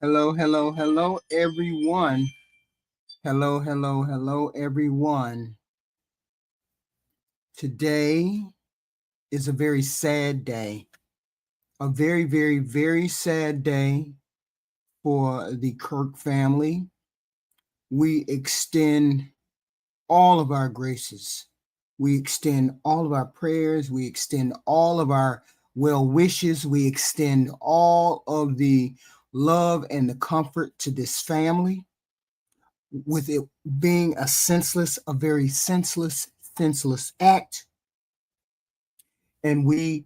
Hello, hello, hello, everyone. Hello, hello, hello, everyone. Today is a very sad day. A very, very, very sad day for the Kirk family. We extend all of our graces. We extend all of our prayers. We extend all of our well wishes. We extend all of the love and the comfort to this family, with it being a very senseless act. And we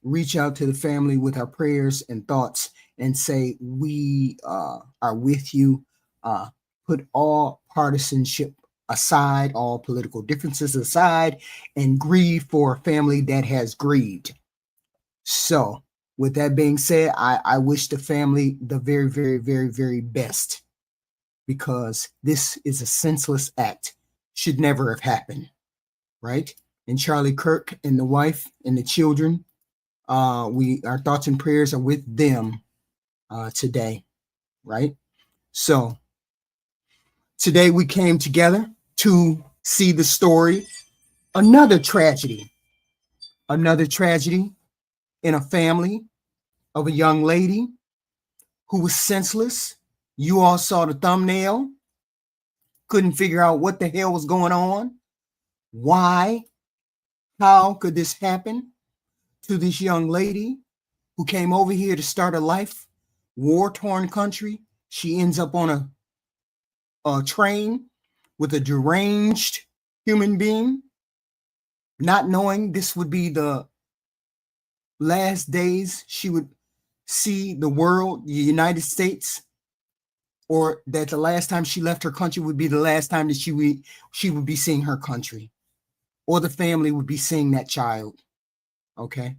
reach out to the family with our prayers and thoughts and say, we are with you. Put all partisanship aside, all political differences aside, and grieve for a family that has grieved. So, with that being said, I wish the family the very, very, very, very best, because this is a senseless act. Should never have happened, right? And Charlie Kirk and the wife and the children, our thoughts and prayers are with them today, right? So today we came together to see the story, another tragedy in a family of a young lady who was senseless. You all saw the thumbnail, couldn't figure out what the hell was going on. Why? How could this happen to this young lady who came over here to start a life, war-torn country? She ends up on a train with a deranged human being, not knowing this would be the last days she would see the world, the United States, or that the last time she left her country would be the last time that she would be seeing her country, or the family would be seeing that child. Okay.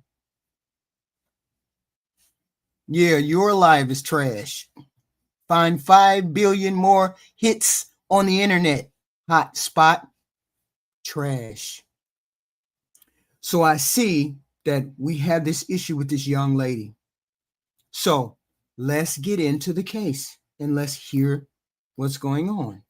Yeah, your life is trash. Find 5 billion more hits on the internet. Hot spot. Trash. So I see that we have this issue with this young lady. So let's get into the case and let's hear what's going on.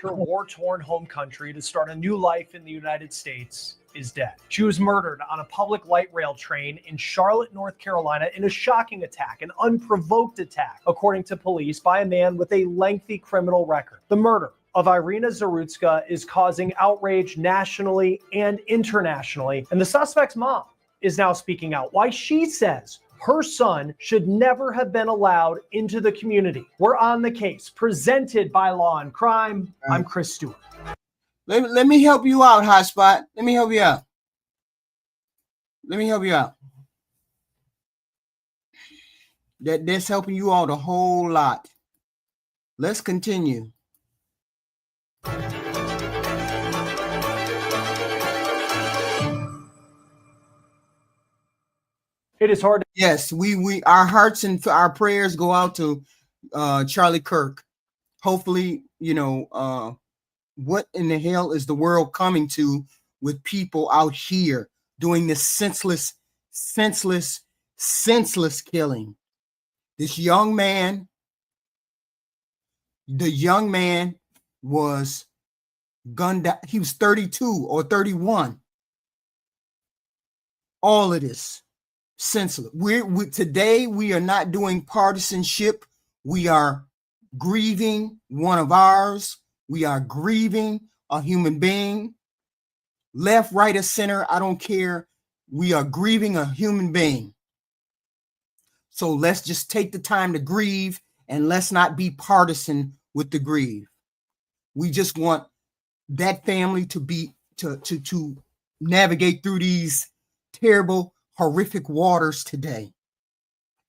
Her war-torn home country to start a new life in the United States is dead. She was murdered on a public light rail train in Charlotte, North Carolina, in a shocking attack, an unprovoked attack, according to police, by a man with a lengthy criminal record. The murder of Iryna Zarutska is causing outrage nationally and internationally, and the suspect's mom is now speaking out why she says her son should never have been allowed into the community. We're on the case, presented by Law and Crime. I'm Chris Stewart. Let me help you out, Hotspot. Let me help you out. That's helping you out a whole lot. Let's continue. It is hard. Yes, we our hearts and our prayers go out to Charlie Kirk. Hopefully, what in the hell is the world coming to with people out here doing this senseless killing? This young man, was gunned down. He was 32 or 31. All of this senseless. Today we are not doing partisanship. We are grieving one of ours. We are grieving a human being. Left, right, or center, I don't care. We are grieving a human being. So let's just take the time to grieve, and let's not be partisan with the grief. We just want that family to navigate through these terrible, horrific waters today.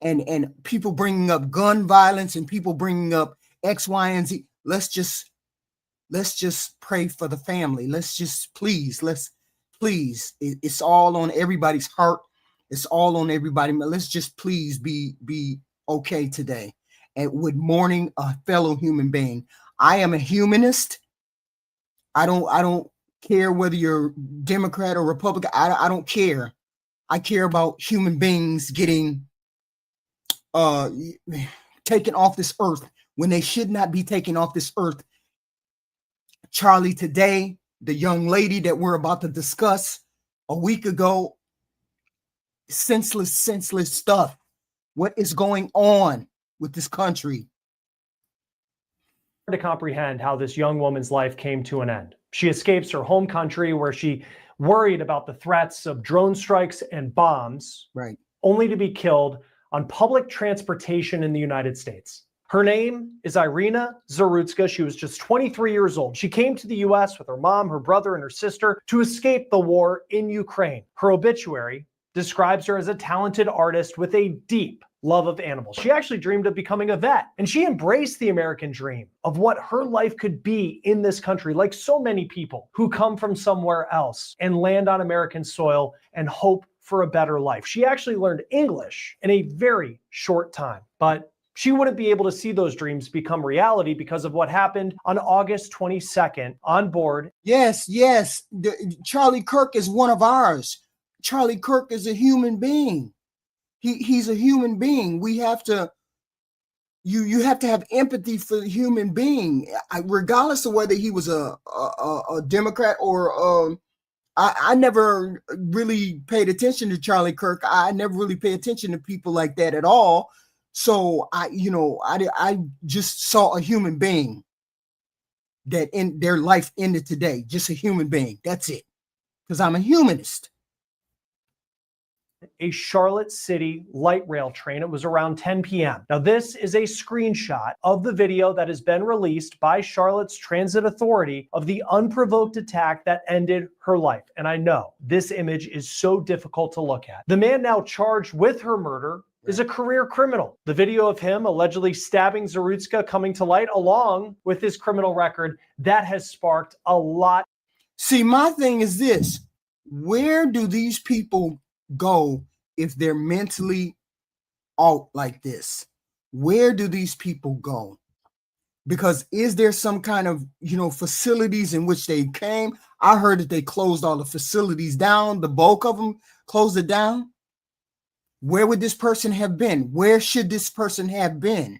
And people bringing up gun violence and people bringing up X, Y, and Z. Let's just pray for the family. It's all on everybody's heart. It's all on everybody. Let's just please be okay today. And with mourning a fellow human being. I am a humanist. I don't care whether you're Democrat or Republican. I don't care. I care about human beings getting uh, taken off this earth when they should not be taken off this earth. Charlie today, the young lady that we're about to discuss a week ago, senseless stuff. What is going on with this country? To comprehend how this young woman's life came to an end. She escapes her home country where she worried about the threats of drone strikes and bombs, right, only to be killed on public transportation in the United States. Her name is Iryna Zarutska. She was just 23 years old. She came to the US with her mom, her brother, and her sister to escape the war in Ukraine. Her obituary describes her as a talented artist with a deep love of animals. She actually dreamed of becoming a vet, and she embraced the American dream of what her life could be in this country, like so many people who come from somewhere else and land on American soil and hope for a better life. She actually learned English in a very short time, but she wouldn't be able to see those dreams become reality because of what happened on August 22nd on board. Yes. Charlie Kirk is one of ours. Charlie Kirk is a human being. He's a human being. We have to, you have to have empathy for the human being, regardless of whether he was a Democrat or I never really paid attention to Charlie Kirk. I never really pay attention to people like that at all. So I just saw a human being that in their life ended today. Just a human being. That's it. Because I'm a humanist. A Charlotte City light rail train. It was around 10 p.m. Now, this is a screenshot of the video that has been released by Charlotte's Transit Authority of the unprovoked attack that ended her life. And I know this image is so difficult to look at. The man now charged with her murder is a career criminal. The video of him allegedly stabbing Zarutska coming to light, along with his criminal record, that has sparked a lot. See, my thing is this: where do these people go if they're mentally out like this? Where do these people go? Because is there some kind of facilities in which they came? I heard that they closed all the facilities down. The bulk of them closed it down. Where would this person have been? Where should this person have been?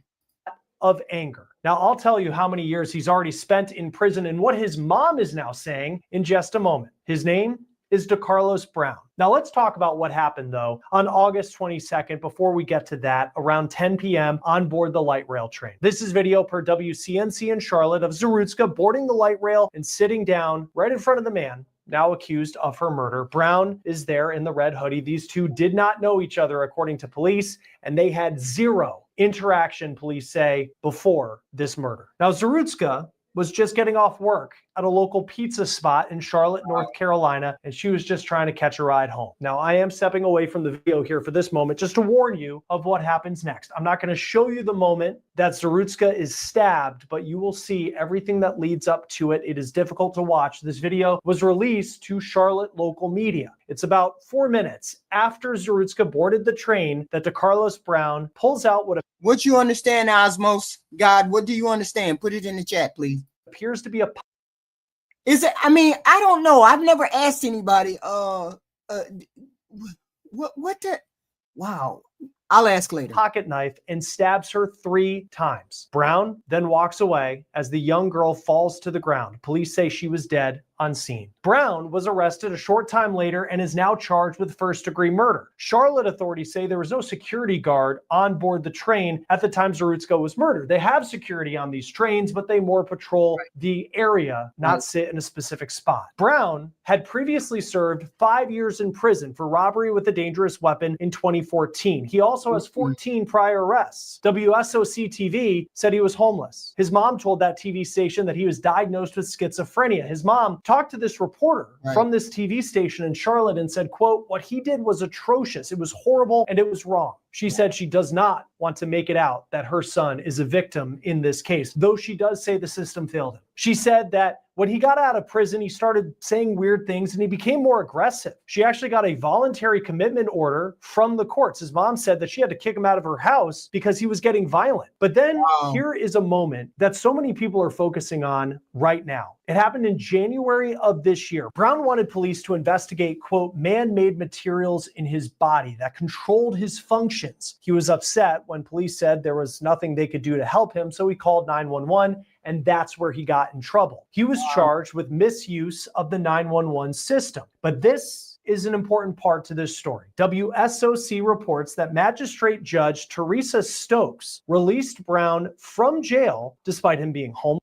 Of anger. Now, I'll tell you how many years he's already spent in prison and what his mom is now saying in just a moment. His name is Decarlos Brown. Now, let's talk about what happened, though, on August 22nd, before we get to that, around 10 p.m. on board the light rail train. This is video per WCNC in Charlotte of Zarutska boarding the light rail and sitting down right in front of the man now accused of her murder. Brown is there in the red hoodie. These two did not know each other, according to police, and they had zero interaction, police say, before this murder. Now, Zarutska was just getting off work at a local pizza spot in Charlotte, North Carolina, and she was just trying to catch a ride home. Now, I am stepping away from the video here for this moment just to warn you of what happens next. I'm not going to show you the moment that Zarutska is stabbed, but you will see everything that leads up to it. It is difficult to watch. This video was released to Charlotte local media. It's about 4 minutes after Zarutska boarded the train that Decarlos Brown pulls out what you understand, Osmos? God, what do you understand? Put it in the chat, please. Appears to be a... Is it? I mean, I don't know. I've never asked anybody. What the? Wow. I'll ask later. Pocket knife and stabs her 3 times. Brown then walks away as the young girl falls to the ground. Police say she was dead on scene. Brown was arrested a short time later and is now charged with first-degree murder. Charlotte authorities say there was no security guard on board the train at the time Zarutska was murdered. They have security on these trains, but they more patrol the area, not sit in a specific spot. Brown had previously served 5 years in prison for robbery with a dangerous weapon in 2014. He also has 14 prior arrests. WSOC TV said he was homeless. His mom told that TV station that he was diagnosed with schizophrenia. His mom talked to this reporter from this TV station in Charlotte and said, quote, "What he did was atrocious. It was horrible and it was wrong." She said she does not want to make it out that her son is a victim in this case, though she does say the system failed him. She said that when he got out of prison, he started saying weird things and he became more aggressive. She actually got a voluntary commitment order from the courts. His mom said that she had to kick him out of her house because he was getting violent. But then here is a moment that so many people are focusing on right now. It happened in January of this year. Brown wanted police to investigate, quote, man-made materials in his body that controlled his functions. He was upset when police said there was nothing they could do to help him, so he called 911, and that's where he got in trouble. He was charged with misuse of the 911 system. But this is an important part to this story. WSOC reports that Magistrate Judge Teresa Stokes released Brown from jail despite him being homeless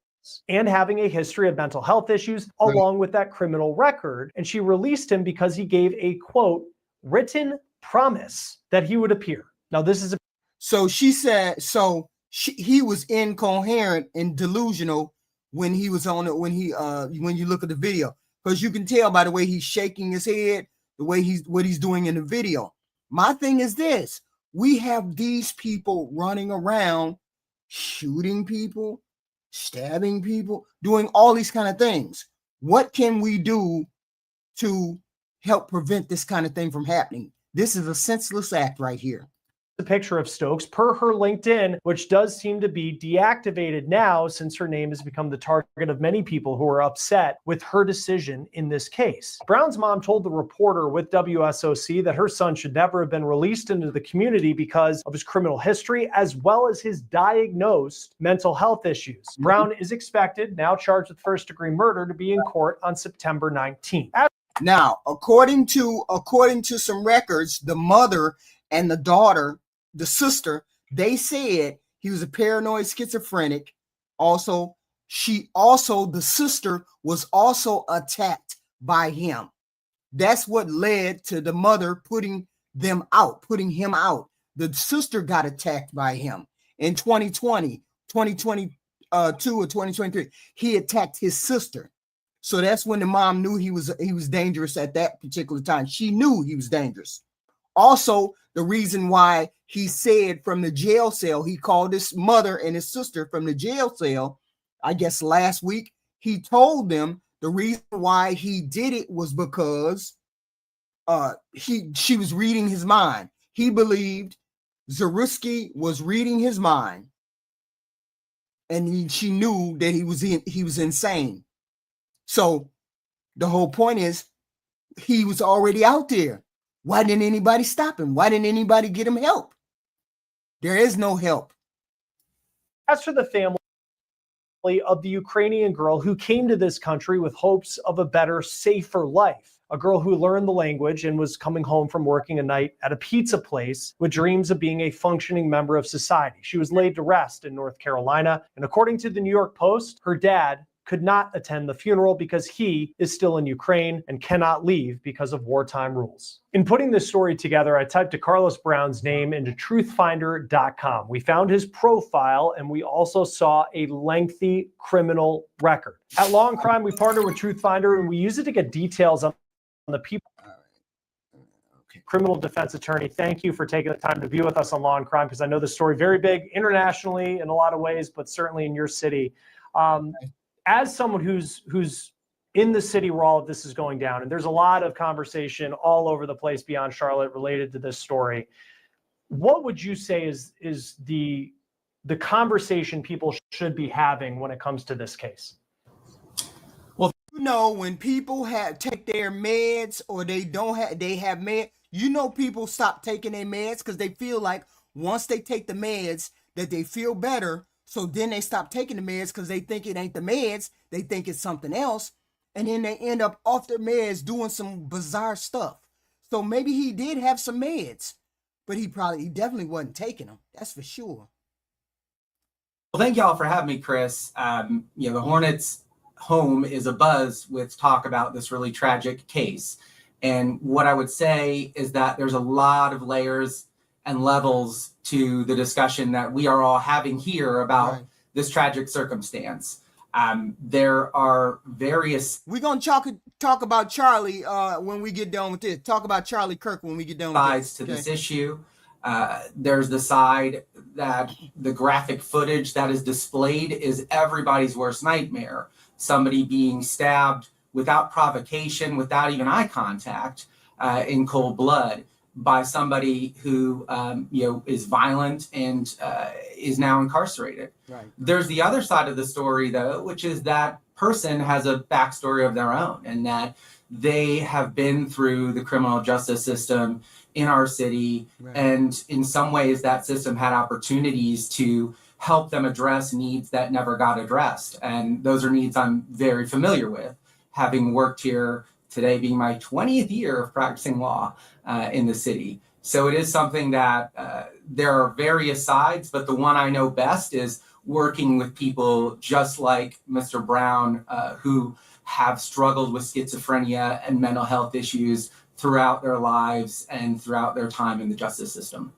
and having a history of mental health issues, along with that criminal record. And she released him because he gave a, quote, written promise that he would appear. Now, this is so she said, he was incoherent and delusional when he was on it, when you look at the video, because you can tell by the way he's shaking his head, the way what he's doing in the video. My thing is this: we have these people running around shooting people, stabbing people, doing all these kind of things. What can we do to help prevent this kind of thing from happening? This is a senseless act right here. a picture of Stokes per her LinkedIn, which does seem to be deactivated now since her name has become the target of many people who are upset with her decision in this case. Brown's mom told the reporter with WSOC that her son should never have been released into the community because of his criminal history, as well as his diagnosed mental health issues. Brown is expected, now charged with first-degree murder, to be in court on September 19th. Now, according to some records, the mother and the daughter, the sister, they said he was a paranoid schizophrenic. Also, the sister was also attacked by him. That's what led to the mother putting him out. The sister got attacked by him in 2020, 2022 or 2023. He attacked his sister. So that's when the mom knew he was dangerous at that particular time. She knew he was dangerous. Also, the reason why he said from the jail cell, he called his mother and his sister from the jail cell, I guess last week, he told them the reason why he did it was because she was reading his mind. He believed Zarutska was reading his mind, and she knew that he was insane. So the whole point is he was already out there. Why didn't anybody stop him? Why didn't anybody get him help? There is no help. As for the family of the Ukrainian girl who came to this country with hopes of a better, safer life, a girl who learned the language and was coming home from working a night at a pizza place with dreams of being a functioning member of society. She was laid to rest in North Carolina, and according to the New York Post, her dad could not attend the funeral because he is still in Ukraine and cannot leave because of wartime rules. In putting this story together, I typed Decarlos Brown's name into truthfinder.com. We found his profile, and we also saw a lengthy criminal record. At Law and Crime, we partner with Truthfinder, and we use it to get details on the people. Criminal defense attorney, thank you for taking the time to be with us on Law and Crime, because I know the story very big internationally in a lot of ways, but certainly in your city. As someone who's in the city where all of this is going down, and there's a lot of conversation all over the place beyond Charlotte related to this story, what would you say is the conversation people should be having when it comes to this case? Well, when people take their meds, or they have meds, people stop taking their meds because they feel like once they take the meds that they feel better. So then they stop taking the meds because they think it ain't the meds. They think it's something else. And then they end up off their meds doing some bizarre stuff. So maybe he did have some meds, but he definitely wasn't taking them. That's for sure. Well, thank y'all for having me, Chris. The Hornets home is abuzz with talk about this really tragic case. And what I would say is that there's a lot of layers and levels to the discussion that we are all having here about this tragic circumstance. There are various... We're going to talk about Charlie when we get done with this. Talk about Charlie Kirk when we get done with this. Sides to this issue. There's the side that the graphic footage that is displayed is everybody's worst nightmare. Somebody being stabbed without provocation, without even eye contact, in cold blood, by somebody who is violent and is now incarcerated. Right. There's the other side of the story, though, which is that person has a backstory of their own, and that they have been through the criminal justice system in our city. Right. And in some ways that system had opportunities to help them address needs that never got addressed. And those are needs I'm very familiar with, having worked here, today being my 20th year of practicing law in the city. So it is something that there are various sides, but the one I know best is working with people just like Mr. Brown, who have struggled with schizophrenia and mental health issues throughout their lives and throughout their time in the justice system.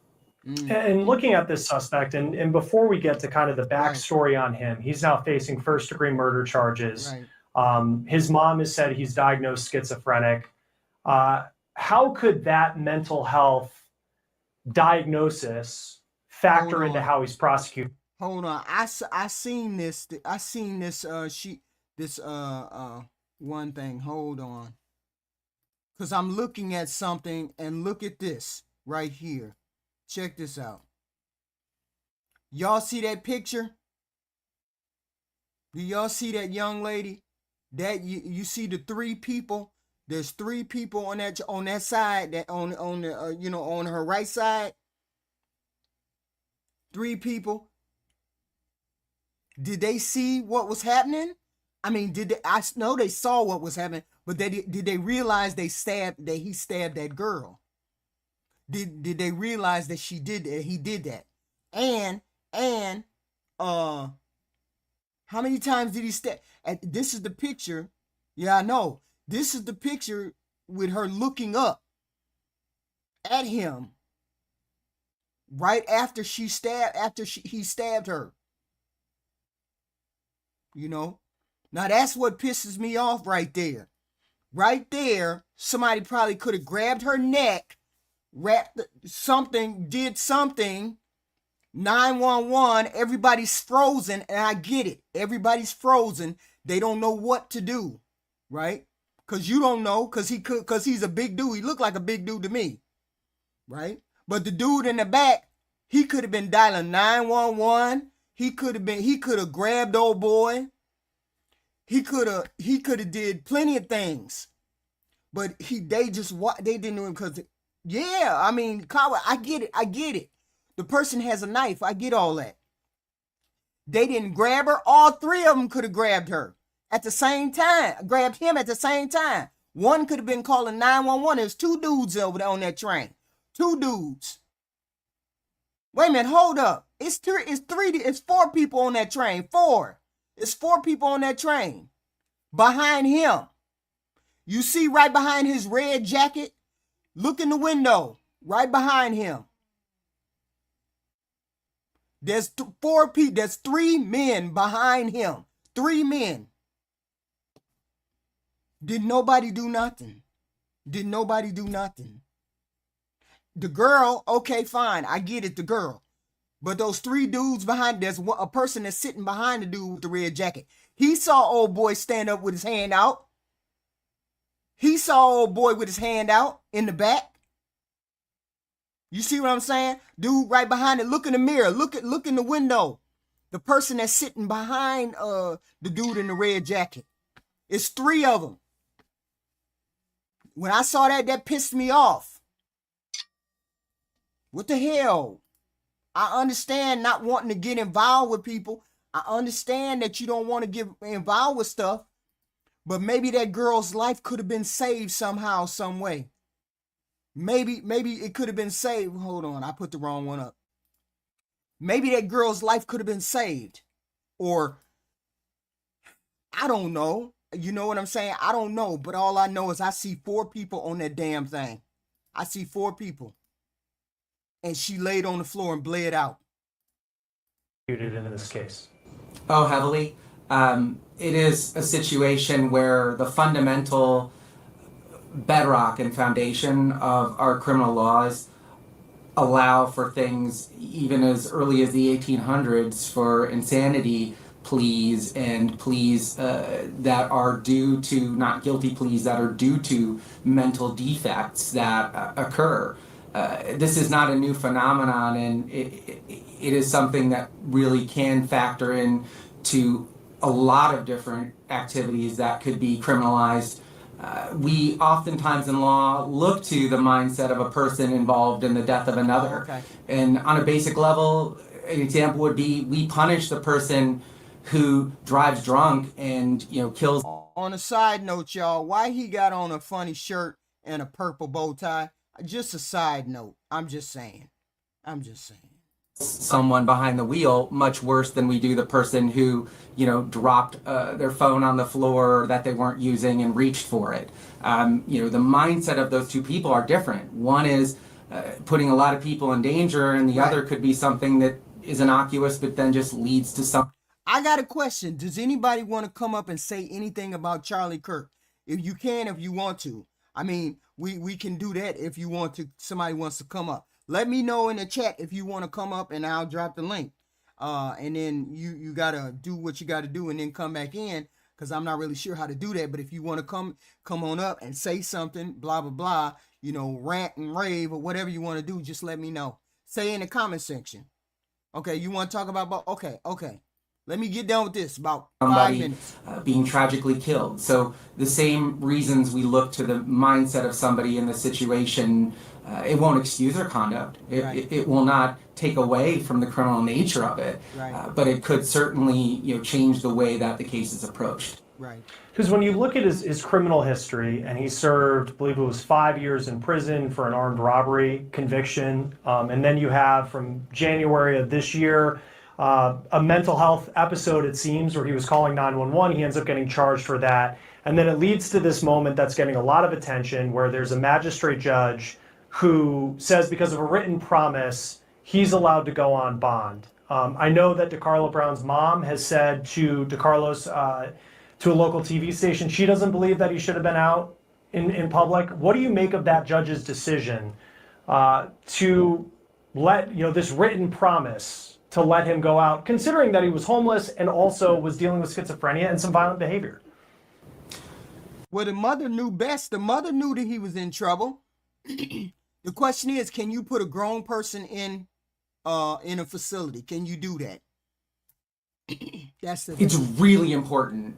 And looking at this suspect, and before we get to kind of the backstory on him, he's now facing first-degree murder charges. Right. His mom has said he's diagnosed schizophrenic. How could that mental health diagnosis factor into how he's prosecuted? Hold on, I seen this. One thing. Hold on, because I'm looking at something, and look at this right here. Check this out. Y'all see that picture? Do y'all see that young lady? That you see the three people? There's three people on that side, that on the on her right side. Three people. Did they see what was happening? I mean, I know they saw what was happening, but did they realize he stabbed that girl? Did they realize that he did that? And how many times did he stab? This is the picture. Yeah, I know. This is the picture with her looking up at him right after he stabbed her. Now that's what pisses me off right there. Right there, somebody probably could have grabbed her neck, did something. 911, everybody's frozen, and I get it. Everybody's frozen. They don't know what to do, right? Because you don't know, because he's a big dude. He looked like a big dude to me, right? But the dude in the back, he could have been dialing 911. He could have grabbed old boy. He could have did plenty of things. But they didn't do him because, yeah, I mean, I get it. The person has a knife. I get all that. They didn't grab her. All three of them could have grabbed her at the same time. Grabbed him at the same time. One could have been calling 911. There's two dudes over there on that train. Two dudes. Wait a minute. Hold up. It's four people on that train. It's four people on that train. Behind him. You see right behind his red jacket? Look in the window. Right behind him. There's four people. There's three men behind him. Three men. Did nobody do nothing? The girl, okay, fine. I get it, the girl. But those three dudes behind, there's a person that's sitting behind the dude with the red jacket. He saw old boy stand up with his hand out. He saw old boy with his hand out in the back. You see what I'm saying? Dude right behind it. Look in the mirror. Look in the window. The person that's sitting behind the dude in the red jacket. It's three of them. When I saw that pissed me off. What the hell? I understand not wanting to get involved with people. I understand that you don't want to get involved with stuff. But maybe that girl's life could have been saved somehow, some way. Maybe it could have been saved. Hold on, I put the wrong one up. Maybe that girl's life could have been saved. Or, I don't know. You know what I'm saying? I don't know. But all I know is I see four people on that damn thing. I see four people. And she laid on the floor and bled out. In this case. Oh, heavily. It is a situation where the fundamental bedrock and foundation of our criminal laws allow for things even as early as the 1800s for insanity pleas and pleas that are due to, not guilty pleas, that are due to mental defects that occur. This is not a new phenomenon, and it is something that really can factor in to a lot of different activities that could be criminalized. We oftentimes in law look to the mindset of a person involved in the death of another. Okay. And on a basic level, an example would be we punish the person who drives drunk and kills. On a side note, y'all, why he got on a funny shirt and a purple bow tie? Just a side note. I'm just saying. Someone behind the wheel much worse than we do the person who dropped their phone on the floor that they weren't using and reached for it. The mindset of those two people are different. One is putting a lot of people in danger, and the other could be something that is innocuous but then just leads to something. I got a question. Does anybody want to come up and say anything about Charlie Kirk? If you can, if you want to. I mean, we can do that if you want to. Somebody wants to come up. Let me know in the chat if you want to come up, and I'll drop the link. And then you got to do what you got to do and then come back in, because I'm not really sure how to do that. But if you want to come on up and say something, blah, blah, blah, rant and rave or whatever you want to do, just let me know. Say in the comment section. Okay, you want to talk about, okay. Let me get done with this, about 5 minutes. Being tragically killed. So the same reasons we look to the mindset of somebody in the situation, it won't excuse their conduct. It will not take away from the criminal nature of it, but it could certainly change the way that the case is approached. Right. Because when you look at his criminal history, and he served, I believe it was 5 years in prison for an armed robbery conviction, and then you have from January of this year, a mental health episode, it seems, where he was calling 911. He ends up getting charged for that. And then it leads to this moment that's getting a lot of attention, where there's a magistrate judge who says because of a written promise, he's allowed to go on bond. I know that Decarlos Brown's mom has said to Decarlos, to a local TV station, she doesn't believe that he should have been out in public. What do you make of that judge's decision to let, this written promise to let him go out, considering that he was homeless and also was dealing with schizophrenia and some violent behavior? Well, the mother knew best. The mother knew that he was in trouble. The question is, can you put a grown person in a facility? Can you do that? It's really important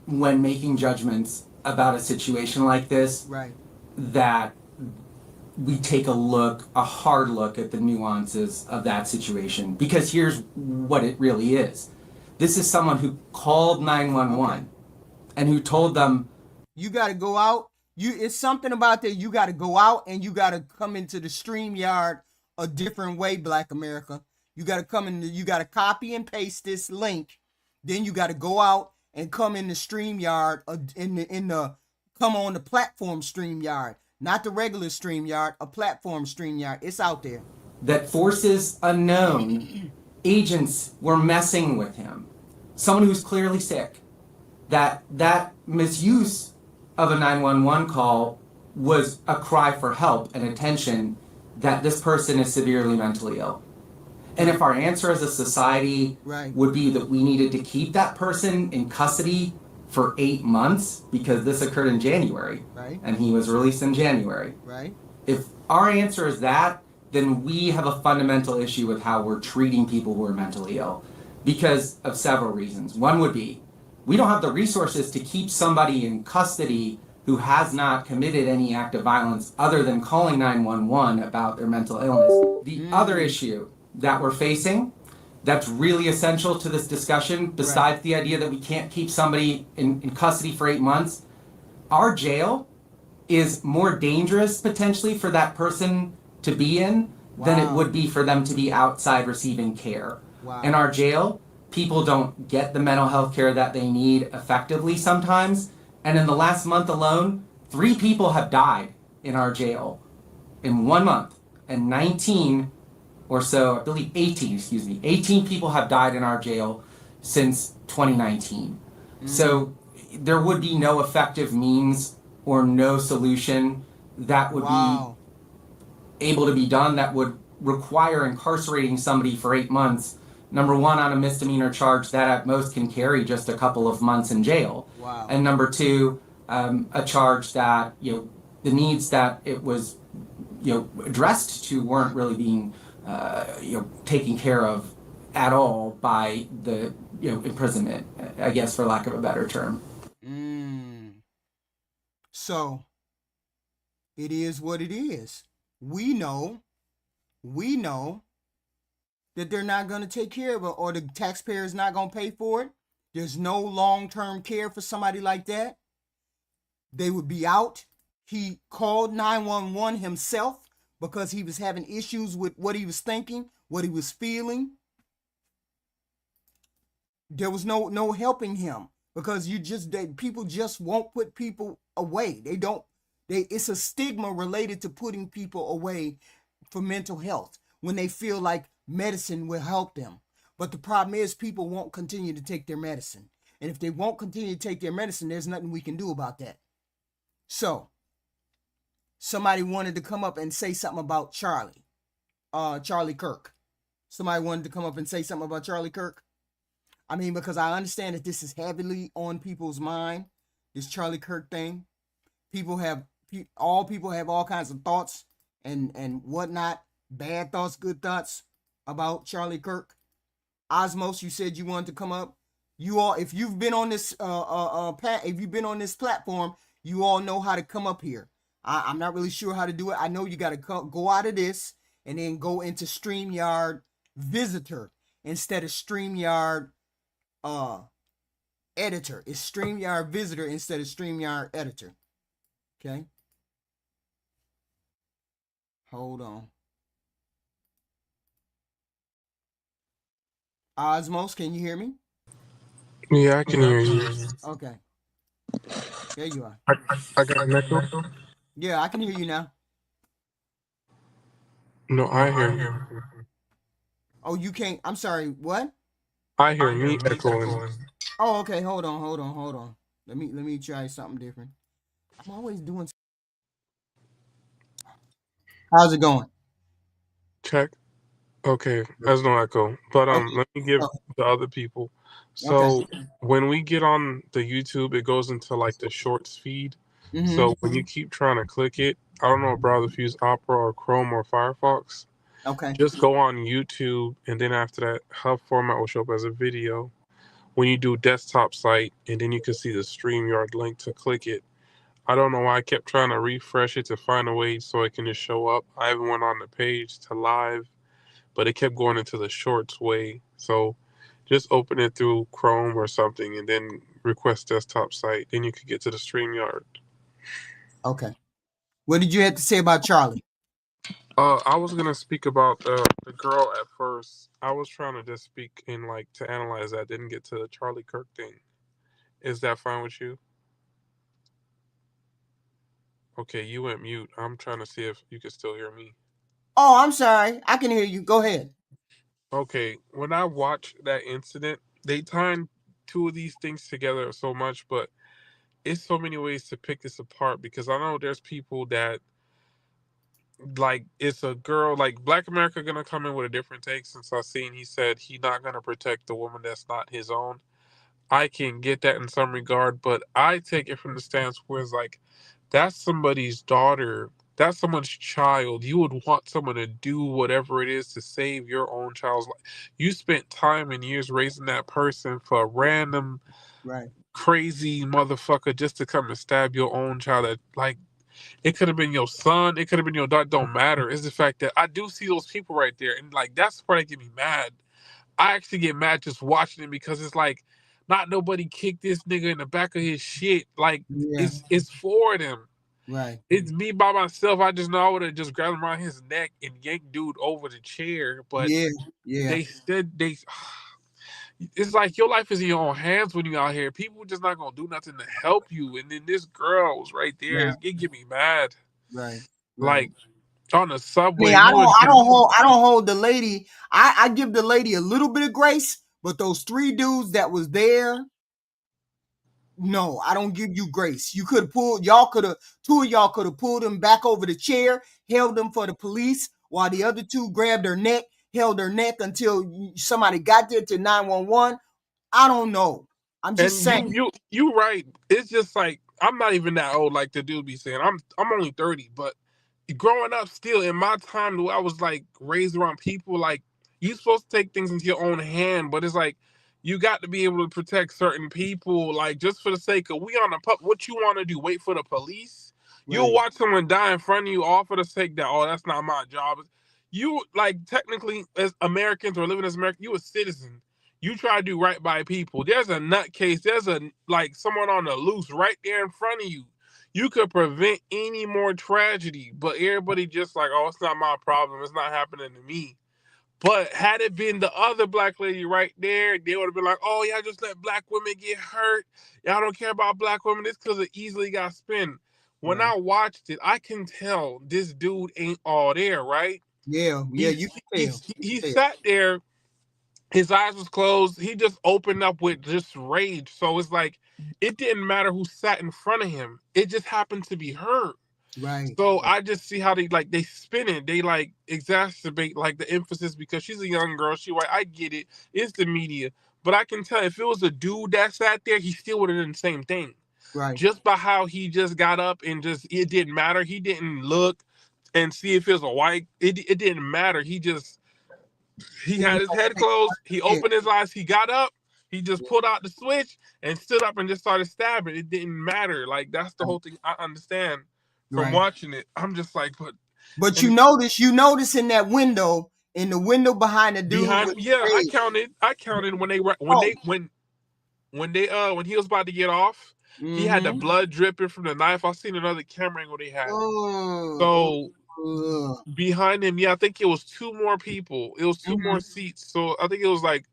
when making judgments about a situation like this, that we take a hard look at the nuances of that situation. Because here's what it really is. This is someone who called 911 and who told them, you got to go out. It's something about that. You got to go out and you got to come into the StreamYard a different way, Black America. You got to come in, you got to copy and paste this link. Then you got to go out and come in the StreamYard, come on the platform StreamYard. Not the regular StreamYard, a platform StreamYard. It's out there. That forces unknown agents were messing with him. Someone who's clearly sick. That misuse of a 911 call was a cry for help and attention that this person is severely mentally ill. And if our answer as a society would be that we needed to keep that person in custody for 8 months, because this occurred in January, and he was released in January. If our answer is that, then we have a fundamental issue with how we're treating people who are mentally ill, because of several reasons. One would be, we don't have the resources to keep somebody in custody who has not committed any act of violence other than calling 911 about their mental illness. The other issue that we're facing that's really essential to this discussion, besides the idea that we can't keep somebody in custody for 8 months, our jail is more dangerous potentially for that person to be in than it would be for them to be outside receiving care. In our jail, people don't get the mental health care that they need effectively sometimes. And in the last month alone, 3 people have died in our jail in 1 month, and 18 people have died in our jail since 2019. So there would be no effective means or no solution that would be able to be done that would require incarcerating somebody for 8 months. Number one, on a misdemeanor charge that at most can carry just a couple of months in jail. And number two, a charge that, the needs that it was, addressed to weren't really being taken care of at all by the imprisonment, I guess, for lack of a better term. So it is what it is. We know that they're not going to take care of it, or the taxpayer is not going to pay for it. There's no long-term care for somebody like that. They would be out. He called 911 himself because he was having issues with what he was thinking, what he was feeling. There was no helping him because people just won't put people away. It's a stigma related to putting people away for mental health when they feel like medicine will help them. But the problem is people won't continue to take their medicine. And if they won't continue to take their medicine, there's nothing we can do about that. So somebody wanted to come up and say something about Charlie Kirk. Somebody wanted to come up and say something about Charlie Kirk. I mean, because I understand that this is heavily on people's mind, this Charlie Kirk thing. People have all kinds of thoughts and whatnot, bad thoughts, good thoughts about Charlie Kirk. Osmos, you said you wanted to come up. You all, if you've been on this if you've been on this platform, you all know how to come up here. I'm not really sure how to do it. I know you got to go out of this and then go into StreamYard Visitor instead of StreamYard Editor. It's StreamYard Visitor instead of StreamYard Editor. Okay. Hold on. Osmos, can you hear me? Yeah, I can hear you. Okay. There you are. I got an echo? Yeah, I can hear you now. No, I hear you. Oh, you can't. I'm sorry. What? I hear me echoing. Oh, okay. Hold on. Let me try something different. I'm always doing. How's it going? Check. Okay, there's no echo. But Okay. let me give the other people. So when we get on the YouTube, it goes into like the shorts feed. Mm-hmm. So when you keep trying to click it, I don't know a browser if you use Opera or Chrome or Firefox. Okay. Just go on YouTube, and then after that, Hub format will show up as a video. When you do desktop site, and then you can see the StreamYard link to click it. I don't know why I kept trying to refresh it to find a way so it can just show up. I even went on the page to live, but it kept going into the shorts way. So just open it through Chrome or something and then request desktop site. Then you could get to the StreamYard. Okay. What did you have to say about Charlie? I was gonna speak about the girl at first. I was trying to just speak in like to analyze that. Didn't get to the Charlie Kirk thing. Is that fine with you? Okay, you went mute. I'm trying to see if you can still hear me. Oh, I'm sorry. I can hear you. Go ahead. Okay, when I watched that incident, they tied two of these things together so much, but it's so many ways to pick this apart because I know there's people that like it's a girl like Black America gonna come in with a different take since I seen he said he not gonna protect the woman that's not his own. I can get that in some regard, but I take it from the stance where it's like that's somebody's daughter, that's someone's child. You would want someone to do whatever it is to save your own child's life. You spent time and years raising that person for a random, right, crazy motherfucker just to come and stab your own child. That like it could have been your son, it could have been your daughter. Don't matter. It's the fact that I do see those people right there, and like that's the part that get me mad. I actually get mad just watching it because it's like not nobody kicked this nigga in the back of his shit. Like yeah, it's for them. right, It's me by myself. I just know I would have just grabbed him around his neck and yanked dude over the chair. But yeah. they said it's like your life is in your own hands when you out here. People just not gonna do nothing to help you. And then this girl was right there. Right, It get me mad. right. Like on the I subway, mean, you would I don't hold the lady. I give the lady a little bit of grace, but those three dudes that was there, no, I don't give you grace. You could have two of y'all could have pulled him back over the chair, held them for the police, while the other two grabbed her neck, held her neck until somebody got there to 911. I don't know. I'm just saying. and you right. It's just like I'm not even that old like the dude be saying. I'm only 30, but growing up still in my time I was like raised around people like You're supposed to take things into your own hand, but it's like you got to be able to protect certain people, like just for the sake of we on the pup. What you want to do? Wait for the police? You'll Right. watch someone die in front of you, all for the sake that that's not my job. You like technically as Americans or living as Americans, you a citizen. You try to do right by people. There's a nutcase. There's a like someone on the loose right there in front of you. You could prevent any more tragedy, but everybody just like, oh, it's not my problem. It's not happening to me. But had it been the other black lady right there, they would have been like, oh, y'all just let black women get hurt. Y'all don't care about black women. It's because it easily got spin. When Right. I watched it, I can tell this dude ain't all there, right? Yeah. You can tell. He sat there, his eyes was closed. He just opened up with just rage. So it's like, it didn't matter who sat in front of him. It just happened to be her. Right. So I just see how they spin it. They like exacerbate like the emphasis because she's a young girl. She white. I get it. It's the media. But I can tell if it was a dude that sat there, he still would have done the same thing. Right. Just by how he just got up and it didn't matter. He didn't look and see if it was a white. It didn't matter. He had his head closed. He opened his eyes. He got up. He just pulled out the switch and stood up and just started stabbing. It didn't matter. Like that's the whole thing. I understand. From watching it, I'm just like, but you notice in that window, in the window behind the dude. I counted when he was about to get off. He had the blood dripping from the knife. I seen another camera angle they had. So behind him, I think it was 2 more people. It was 2 more seats. So I think it was like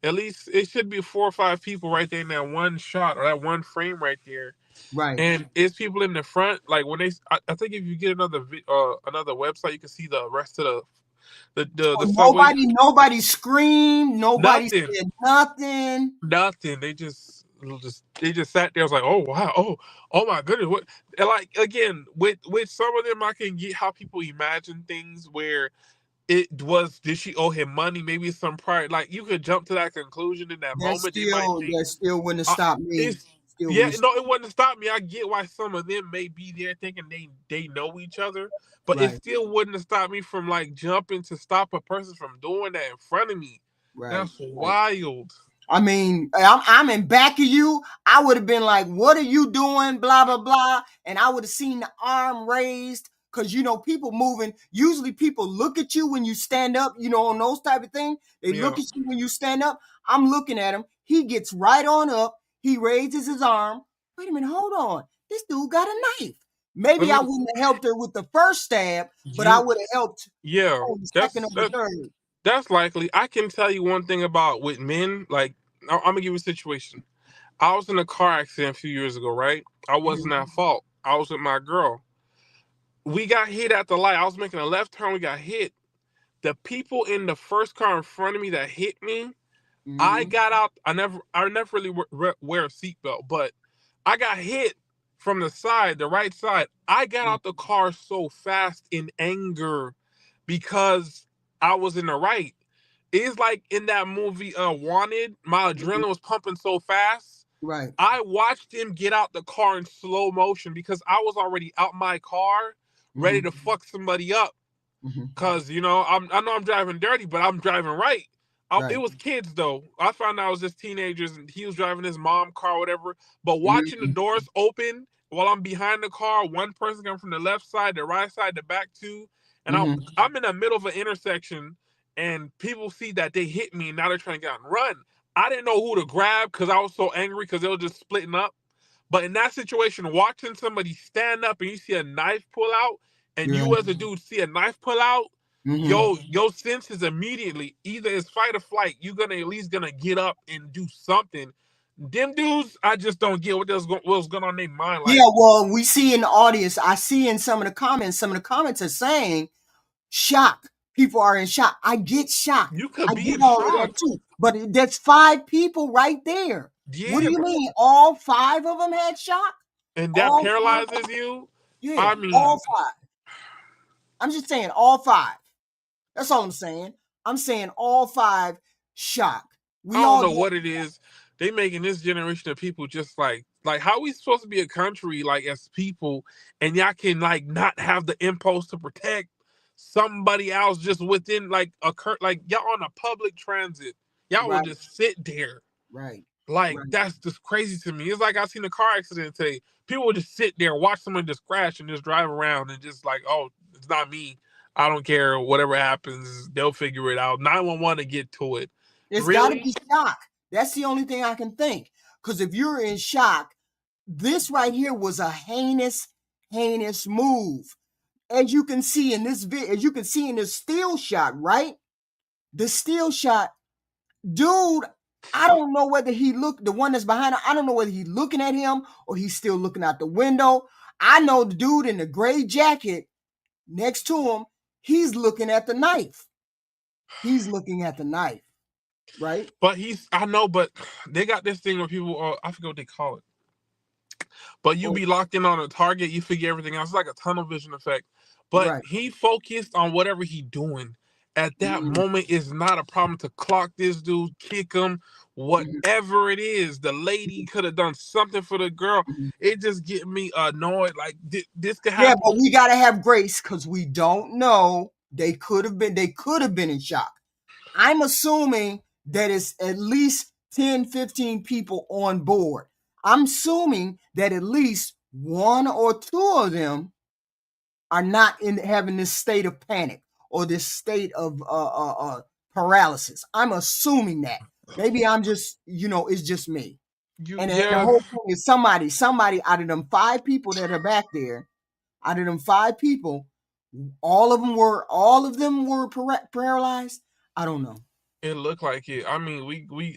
at least it should be 4 or 5 people right there in that one shot or that one frame right there. Right. And it's people in the front. Like when I think if you get another website, you can see the rest of the nobody screamed. Nobody said nothing. Nothing. They just sat there. I was like, oh wow, oh my goodness. What? And like again, with some of them, I can get how people imagine things where it was, did she owe him money? Maybe some prior, like you could jump to that conclusion in that moment. That still wouldn't have stopped me. It wouldn't have stopped me. I get why some of them may be there thinking they know each other, but it still wouldn't have stopped me from like jumping to stop a person from doing that in front of me. Right. That's wild. I mean, I'm in back of you. I would have been like, what are you doing? Blah, blah, blah. And I would have seen the arm raised. Because, people moving, usually people look at you when you stand up, on those type of things. They look at you when you stand up. I'm looking at him. He gets right on up. He raises his arm. Wait a minute, hold on. This dude got a knife. Maybe I wouldn't have helped her with the first stab, but I would have helped. Yeah, that's likely. I can tell you one thing about with men. Like, I'm going to give you a situation. I was in a car accident a few years ago, right? I wasn't at fault. I was with my girl. We got hit at the light. I was making a left turn. We got hit. The people in the first car in front of me that hit me, I got out. I never really wear a seatbelt, but I got hit from the side, the right side. I got out the car so fast in anger because I was in the right. It's like in that movie, Wanted. My adrenaline was pumping so fast. Right. I watched him get out the car in slow motion because I was already out my car, ready to fuck somebody up. Because, I know I'm driving dirty, but I'm driving right. It was kids, though. I found out it was just teenagers, and he was driving his mom car or whatever. But watching the doors open while I'm behind the car, one person coming from the left side, the right side, the back two, and I'm in the middle of an intersection, and people see that they hit me, and now they're trying to get out and run. I didn't know who to grab because I was so angry because they were just splitting up. But in that situation, watching somebody stand up and you see a knife pull out, and you as a dude see a knife pull out, your senses immediately, either it's fight or flight. You're at least gonna get up and do something. Them dudes, I just don't get what was going on in their mind. Like, yeah, well, we see in the audience, I see in some of the comments are saying shock. People are in shock. I get shocked. You could be in shock too. But that's 5 people right there. Yeah, what do you mean? All 5 of them had shock? And that paralyzes you? Yeah, I mean, all 5. I'm just saying all 5. That's all I'm saying. I'm saying all 5 shock. I don't know what it is. They making this generation of people just like how we supposed to be a country like as people, and y'all can like not have the impulse to protect somebody else just within like like y'all on a public transit. Y'all will Right, just sit there. right, Like right. that's just crazy to me. It's like I seen a car accident today. People would just sit there, watch someone just crash and just drive around and just like, oh, it's not me. I don't care. Whatever happens, they'll figure it out. 911 to get to it. It's got to Really? be shock. That's the only thing I can think. Because if you're in shock, this right here was a heinous, heinous move. As you can see in this video, as you can see in this still shot, right? The still shot, dude. I don't know whether he looked, the one that's behind him, I don't know whether he's looking at him or he's still looking out the window. I know the dude in the gray jacket next to him, he's looking at the knife. He's looking at the knife, right? But I know, but they got this thing where people, I forget what they call it. But you be locked in on a target, you figure everything else. It's like a tunnel vision effect. But Right. he focused on whatever he doing. At that moment, it's not a problem to clock this dude, kick him, whatever it is. The lady could have done something for the girl. It just get me annoyed. Like this could happen. Yeah, but we gotta have grace because we don't know. They could have been in shock. I'm assuming that it's at least 10, 15 people on board. I'm assuming that at least one or two of them are not in having this state of panic or this state of paralysis. I'm assuming that. Maybe I'm just, it's just me. And the whole thing is somebody out of them 5 people that are back there, out of them 5 people, all of them were paralyzed. I don't know. It looked like it. I mean,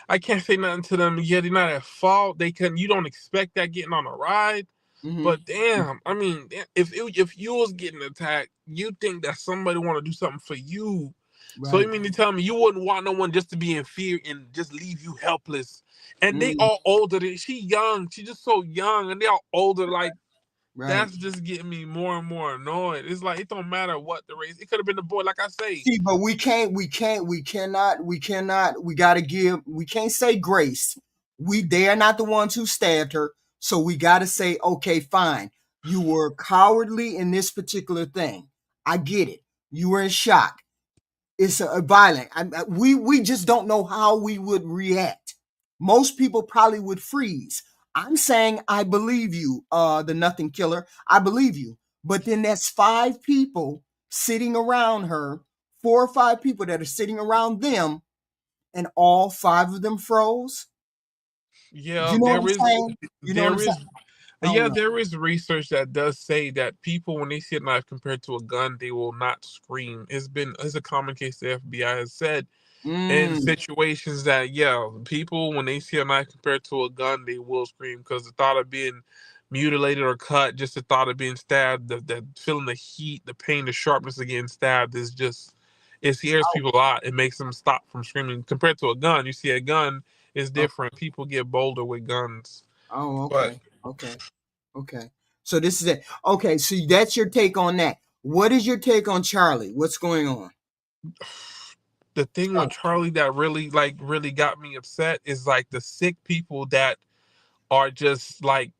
I can't say nothing to them. Yeah, they're not at fault. You don't expect that getting on a ride. Mm-hmm. But damn, I mean, if you was getting attacked, you think that somebody want to do something for you. Right. So you mean to tell me you wouldn't want no one just to be in fear and just leave you helpless? And they all older. She young. She just so young, and they all older. Like that's just getting me more and more annoyed. It's like it don't matter what the race. It could have been the boy, like I say. See, but we can't. We cannot. We gotta give. We can't say grace. They are not the ones who stabbed her. So we got to say, okay, fine. You were cowardly in this particular thing. I get it. You were in shock. It's a violent. We just don't know how we would react. Most people probably would freeze. I'm saying I believe you, the nothing killer. I believe you. But then that's 5 people sitting around her, 4 or 5 people that are sitting around them, and all 5 of them froze. Yeah, You know what I'm saying? There is research that does say that people, when they see a knife compared to a gun, they will not scream. It's a common case the FBI has said in situations that, people, when they see a knife compared to a gun, they will scream because the thought of being mutilated or cut, just the thought of being stabbed, the feeling the heat, the pain, the sharpness of getting stabbed is just, it scares people a lot. It makes them stop from screaming. Compared to a gun, you see a gun is different. People get bolder with guns. Oh, okay. Okay. So this is it. Okay, so that's your take on that. What is your take on Charlie? What's going on? The thing with Charlie that really got me upset is like the sick people that are just like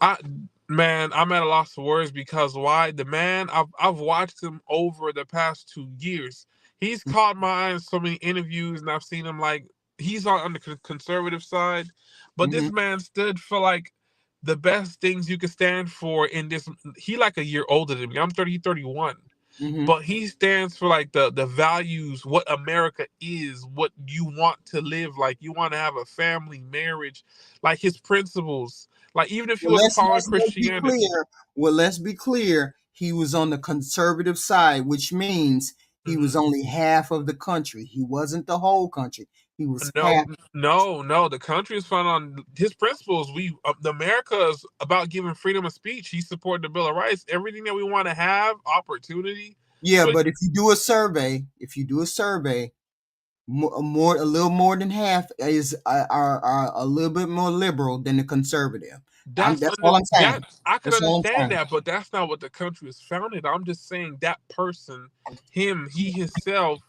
I'm at a loss for words because why? The man, I've watched him over the past 2 years. He's caught my eye in so many interviews, and I've seen him like he's on the conservative side, but this man stood for like the best things you could stand for in this. He like a year older than me. I'm 30, 31. But he stands for like the values, what America is, what you want to live like. You want to have a family, marriage, like his principles. Like even if he wasn't following Christianity. Let's be clear. He was on the conservative side, which means he was only half of the country. He wasn't the whole country. He was half. No. The country is found on his principles. America is about giving freedom of speech. He supported the Bill of Rights. Everything that we want to have, opportunity. Yeah, but if you do a survey, a little more than half are a little bit more liberal than the conservative. That's all I'm saying. I can understand that, but that's not what the country is founded. I'm just saying that person, he himself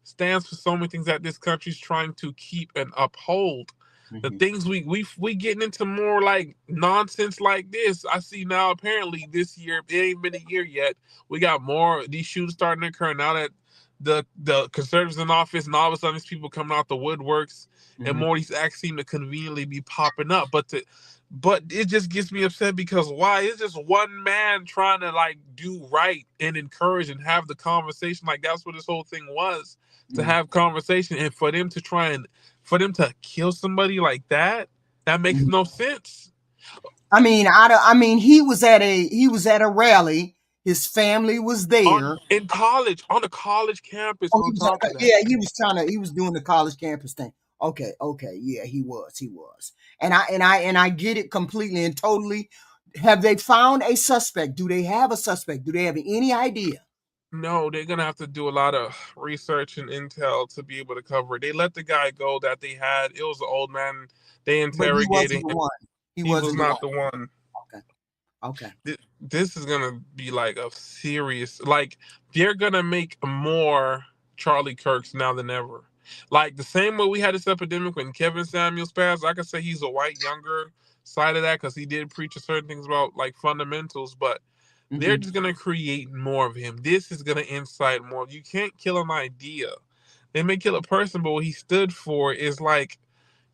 stands for so many things that this country is trying to keep and uphold. The things we getting into more like nonsense like this. I see now apparently this year, it ain't been a year yet. We got more of these shootings starting to occur now that the conservatives in office, and all of a sudden these people coming out the woodworks, and more of these acts seem to conveniently be popping up. But it just gets me upset because why? It's just one man trying to like do right and encourage and have the conversation. Like that's what this whole thing was, to have conversation, and for them to kill somebody like that makes no sense. I mean, he was at a rally. His family was there. In college, on a college campus. Oh, On top of that, yeah, he was doing the college campus thing. Okay, yeah, he was, and I get it completely and totally. Have they found a suspect? Do they have a suspect? Do they have any idea? no, they're gonna have to do a lot of research and intel to be able to cover it. They let the guy go that they had. It was an old man. They But he wasn't interrogated the him. one. He was not the one. Okay. This is gonna be like a serious, like they're gonna make more Charlie Kirks now than ever. Like the same way we had this epidemic when Kevin Samuels passed. I could say he's a white younger side of that because he did preach a certain things about like fundamentals, but they're just gonna create more of him. This is gonna incite more. You can't kill an idea. They may kill a person, but what he stood for is like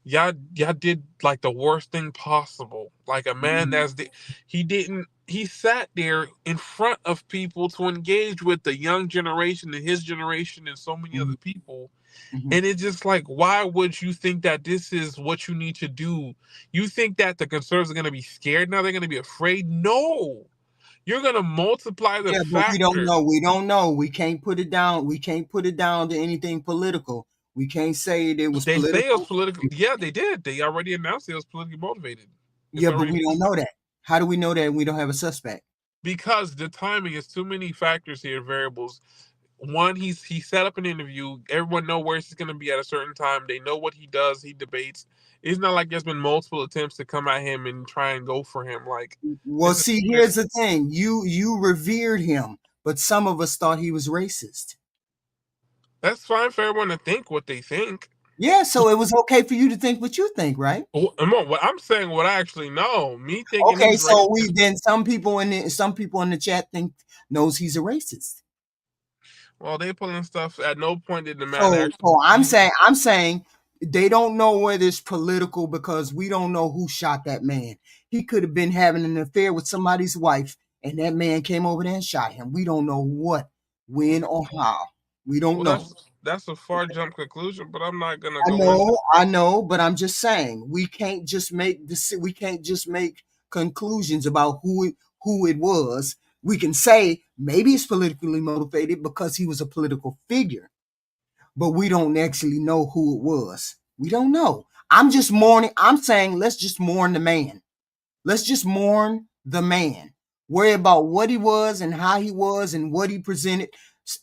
y'all did like the worst thing possible. Like a man he sat there in front of people to engage with the young generation and his generation and so many other people. And it's just like, why would you think that this is what you need to do? You think that the conservatives are going to be scared now? They're going to be afraid? No. You're going to multiply the But we don't factor. know. We don't know. We can't put it down. We can't put it down to anything political. We can't say it was They political. say it was political. Yeah, they did. They already announced it was politically motivated. Yeah, but we don't know that. How do we know that we don't have a suspect? Because the timing is too many factors here, variables. One, he set up an interview. Everyone know where he's going to be at a certain time. They know what he does. He debates. It's not like there's been multiple attempts to come at him and try and go for him. Like, well, see, here's the thing: you revered him, but some of us thought he was racist. That's fine for everyone to think what they think. Yeah, so it was okay for you to think what you think, right? What I'm saying, what I actually know, me thinking. Okay, so some people in the chat think knows he's a racist. Well, they pulling stuff. At no point did the man. So I'm saying they don't know whether it's political because we don't know who shot that man. He could have been having an affair with somebody's wife, and that man came over there and shot him. We don't know what, when, or how. We don't know. That's a far jump conclusion, but I'm not gonna go. I know, but I'm just saying we can't just make conclusions about who it was. We can say maybe it's politically motivated because he was a political figure, but we don't actually know who it was. We don't know. I'm saying let's just mourn the man. Let's just mourn the man. Worry about what he was and how he was and what he presented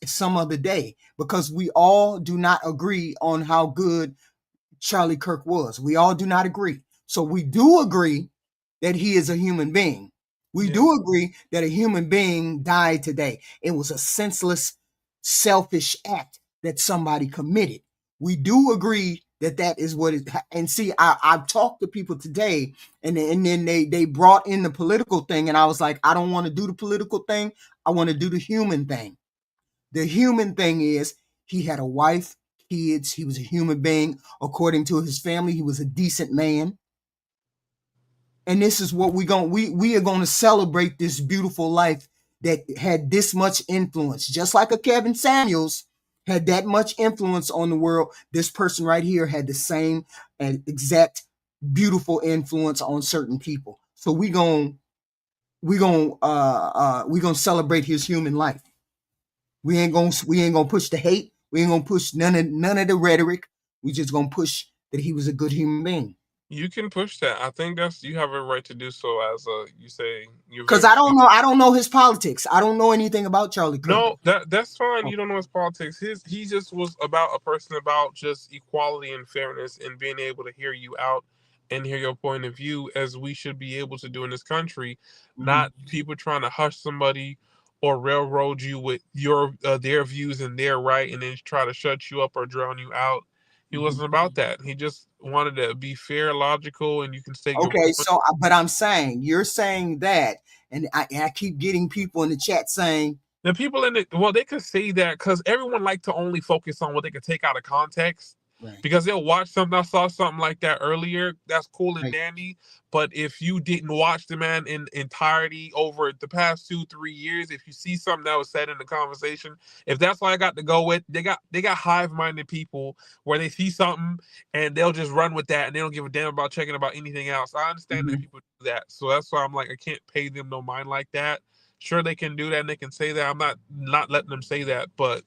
some other day, because we all do not agree on how good Charlie Kirk was. We all do not agree. So we do agree that he is a human being. We do agree that a human being died today. It was a senseless, selfish act that somebody committed. We do agree that is what it. And see, I've talked to people today, and then they brought in the political thing, and I was like, I don't want to do the political thing. I want to do the human thing. The human thing is he had a wife, kids. He was a human being. According to his family, he was a decent man. And this is what we are going to celebrate, this beautiful life that had this much influence. Just like a Kevin Samuels had that much influence on the world, this person right here had the same and exact beautiful influence on certain people. So we're going to celebrate his human life. We ain't gonna push the hate. We ain't gonna push none of the rhetoric. We just gonna push that he was a good human being. You can push that. I think you have a right to do so, as you say. Because I don't know his politics. I don't know anything about Charlie Kirk. No, that's fine. You don't know his politics. He just was about a person about just equality and fairness and being able to hear you out and hear your point of view, as we should be able to do in this country. Not people trying to hush somebody or railroad you with their views and their right, and then try to shut you up or drown you out. He wasn't about that. He just wanted to be fair, logical, and you can state your Okay, point. so but I'm saying you're saying that, and I keep getting people in the chat saying, The people in it, well, they could say that because everyone like to only focus on what they can take out of context. right, Because they'll watch something. I saw something like that earlier. That's cool and right, dandy. But if you didn't watch the man in entirety over the past 2-3 years, if you see something that was said in the conversation, if that's what I got to go with, they got hive-minded people where they see something and they'll just run with that and they don't give a damn about checking about anything else. I understand that mhm, people do that. So that's why I'm like, I can't pay them no mind like that. Sure, they can do that and they can say that. I'm not letting them say that, but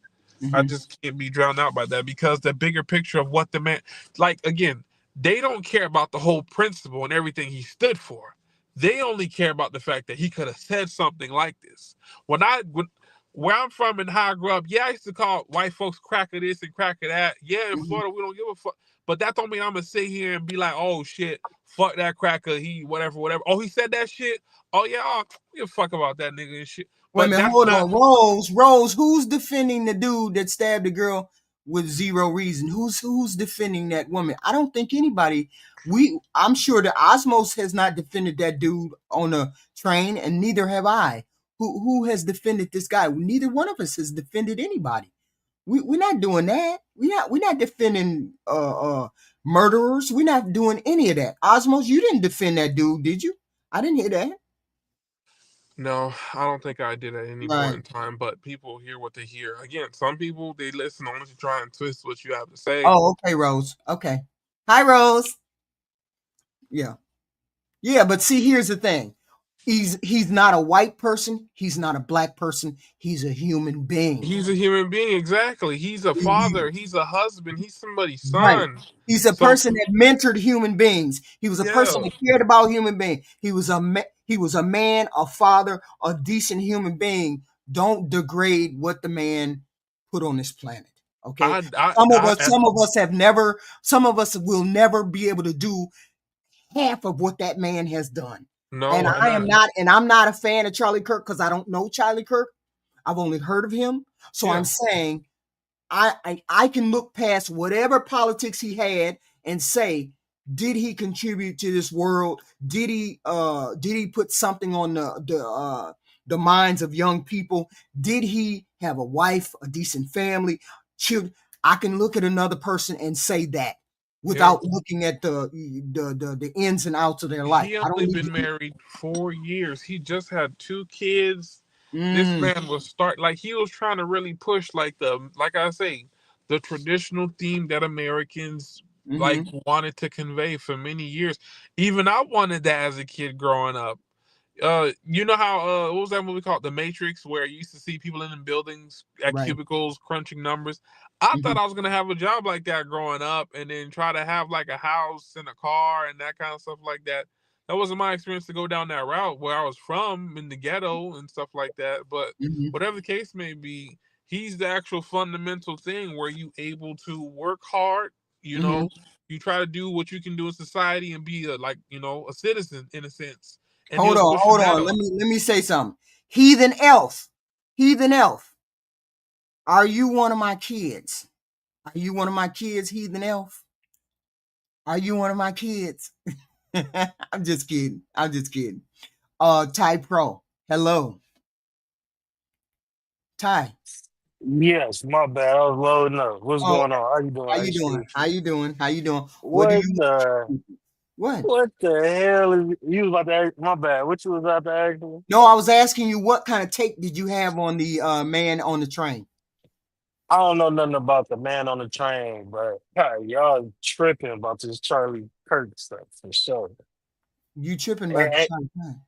I mhm, just can't be drowned out by that because the bigger picture of what the man, like, again, they don't care about the whole principle and everything he stood for. They only care about the fact that he could have said something like this. Where I'm from and how I grew up, yeah, I used to call white folks cracker this and cracker that. Yeah, in mhm. Florida, we don't give a fuck. But that don't mean I'm gonna sit here and be like, oh shit, fuck that cracker, he whatever. Oh, he said that shit. Oh yeah, give a fuck about that nigga and shit. Wait a But minute, that's hold not. on, Rose, who's defending the dude that stabbed the girl with zero reason? Who's defending that woman? I don't think anybody. I'm sure the Osmos has not defended that dude on the train, and neither have I. Who has defended this guy? Neither one of us has defended anybody. We're not doing that. We're not defending murderers. We're not doing any of that. Osmos, you didn't defend that dude, did you? I didn't hear that. No, I don't think I did at any point Right. in time, but people hear what they hear. Again, some people they listen only to try and twist what you have to say. Oh, okay, Rose. Okay. Hi, Rose. Yeah. Yeah, but see, here's the thing. He's not a white person. He's not a black person. He's a human being. He's a human being, exactly. He's a father, he's a husband, he's somebody's Right. son. He's a So person that mentored human beings. He was a person yeah, that cared about human beings. He was a man, a father, a decent human being. Don't degrade what the man put on this planet. Okay. I I Some of I, us, I some of us have never, some of us will never be able to do half of what that man has done. And no, and I'm not a fan of Charlie Kirk because I don't know Charlie Kirk. I've only heard of him. So I'm yeah. saying I can look past whatever politics he had and say, did he contribute to this world? Did he put something on the minds of young people? Did he have a wife, a decent family, children? I can look at another person and say that Yeah. without looking at the ins and outs of their life. He I don't only need been to. married 4 years. He just had 2 kids. This Mm, man was like he was trying to really push like I say, the traditional theme that Americans like mm-hmm, wanted to convey for many years. Even I wanted that as a kid growing up. You know how what was that movie called, The Matrix, where you used to see people in the buildings at right. cubicles crunching numbers. I Mm-hmm, thought I was gonna have a job like that growing up, and then try to have like a house and a car and that kind of stuff like that. That wasn't my experience to go down that route where I was from in the ghetto and stuff like that. But mm-hmm, whatever the case may be, he's the actual fundamental thing where you able to work hard. You mm-hmm. know, you try to do what you can do in society and be a citizen in a sense, and he Hold was on, pushing hold that on. on. Let me say something. Heathen elf, heathen elf. Are you one of my kids? Are you one of my kids, heathen elf? Are you one of my kids? I'm just kidding. I'm just kidding. Ty Pro. Hello, Ty. Yes, my bad. I was loading up. What's Oh, going on? How you doing, how you doing? HQ? How you doing? How you doing? What do What you the what? what the hell is you was about to ask? My bad. What you was about to ask me? No, I was asking you what kind of take did you have on the man on the train? I don't know nothing about the man on the train, but y'all tripping about this Charlie Kirk stuff for sure. You tripping about the And, train?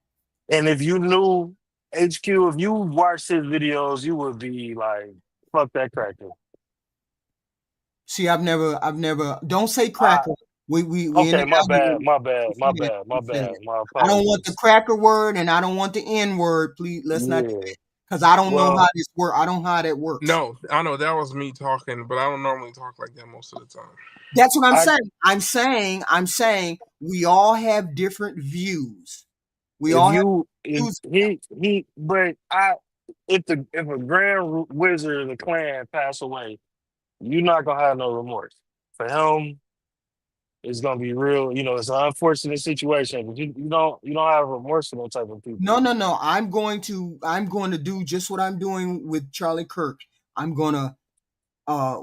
and if you knew HQ, if you watched his videos, you would be like, "Fuck that cracker." See, I've never. Don't say I cracker. We in okay, the my here. bad, my bad, my Defend it, bad, my defend bad. it. My I don't want the apologies. cracker word, and I don't want the N word. Please, let's not do Yeah. that because I don't know how Well, this work. I don't know how that works. No, I know that was me talking, but I don't normally talk like that most of the time. That's what I'm I saying. I'm saying we all have different views. We if all have you if views. he but I if a grand wizard of the clan pass away, you're not gonna have no remorse for him, it's gonna be real. You know, it's an unfortunate situation, but you don't have remorse for those type of people. No. I'm going to do just what I'm doing with Charlie Kirk. I'm going to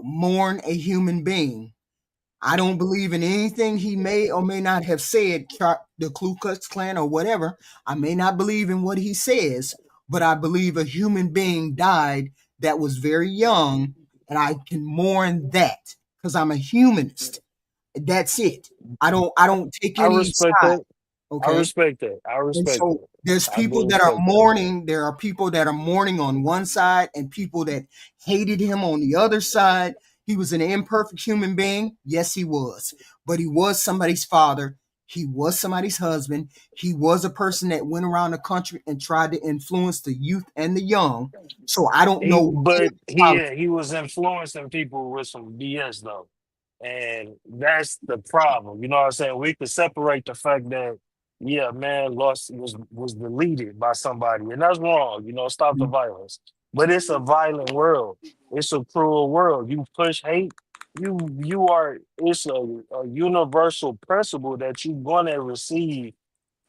mourn a human being. I don't believe in anything he may or may not have said, the Ku Klux Klan or whatever. I may not believe in what he says, but I believe a human being died that was very young, and I can mourn that because I'm a humanist. That's it. I don't take I any respect side. that. I Okay. respect that. I And respect so that. there's I people do that are respect that. mourning. There are people that are mourning on one side and people that hated him on the other side. He was an imperfect human being. Yes, he was. But he was somebody's father. He was somebody's husband. He was a person that went around the country and tried to influence the youth and the young. So I don't know any But of his politics. he was influencing people with some BS though. And that's the problem. You know what I'm saying? We could separate the fact that, yeah, man was deleted by somebody, and that's wrong. You know, stop the violence. But it's a violent world. It's a cruel world. You push hate, you are. It's a universal principle that you're gonna receive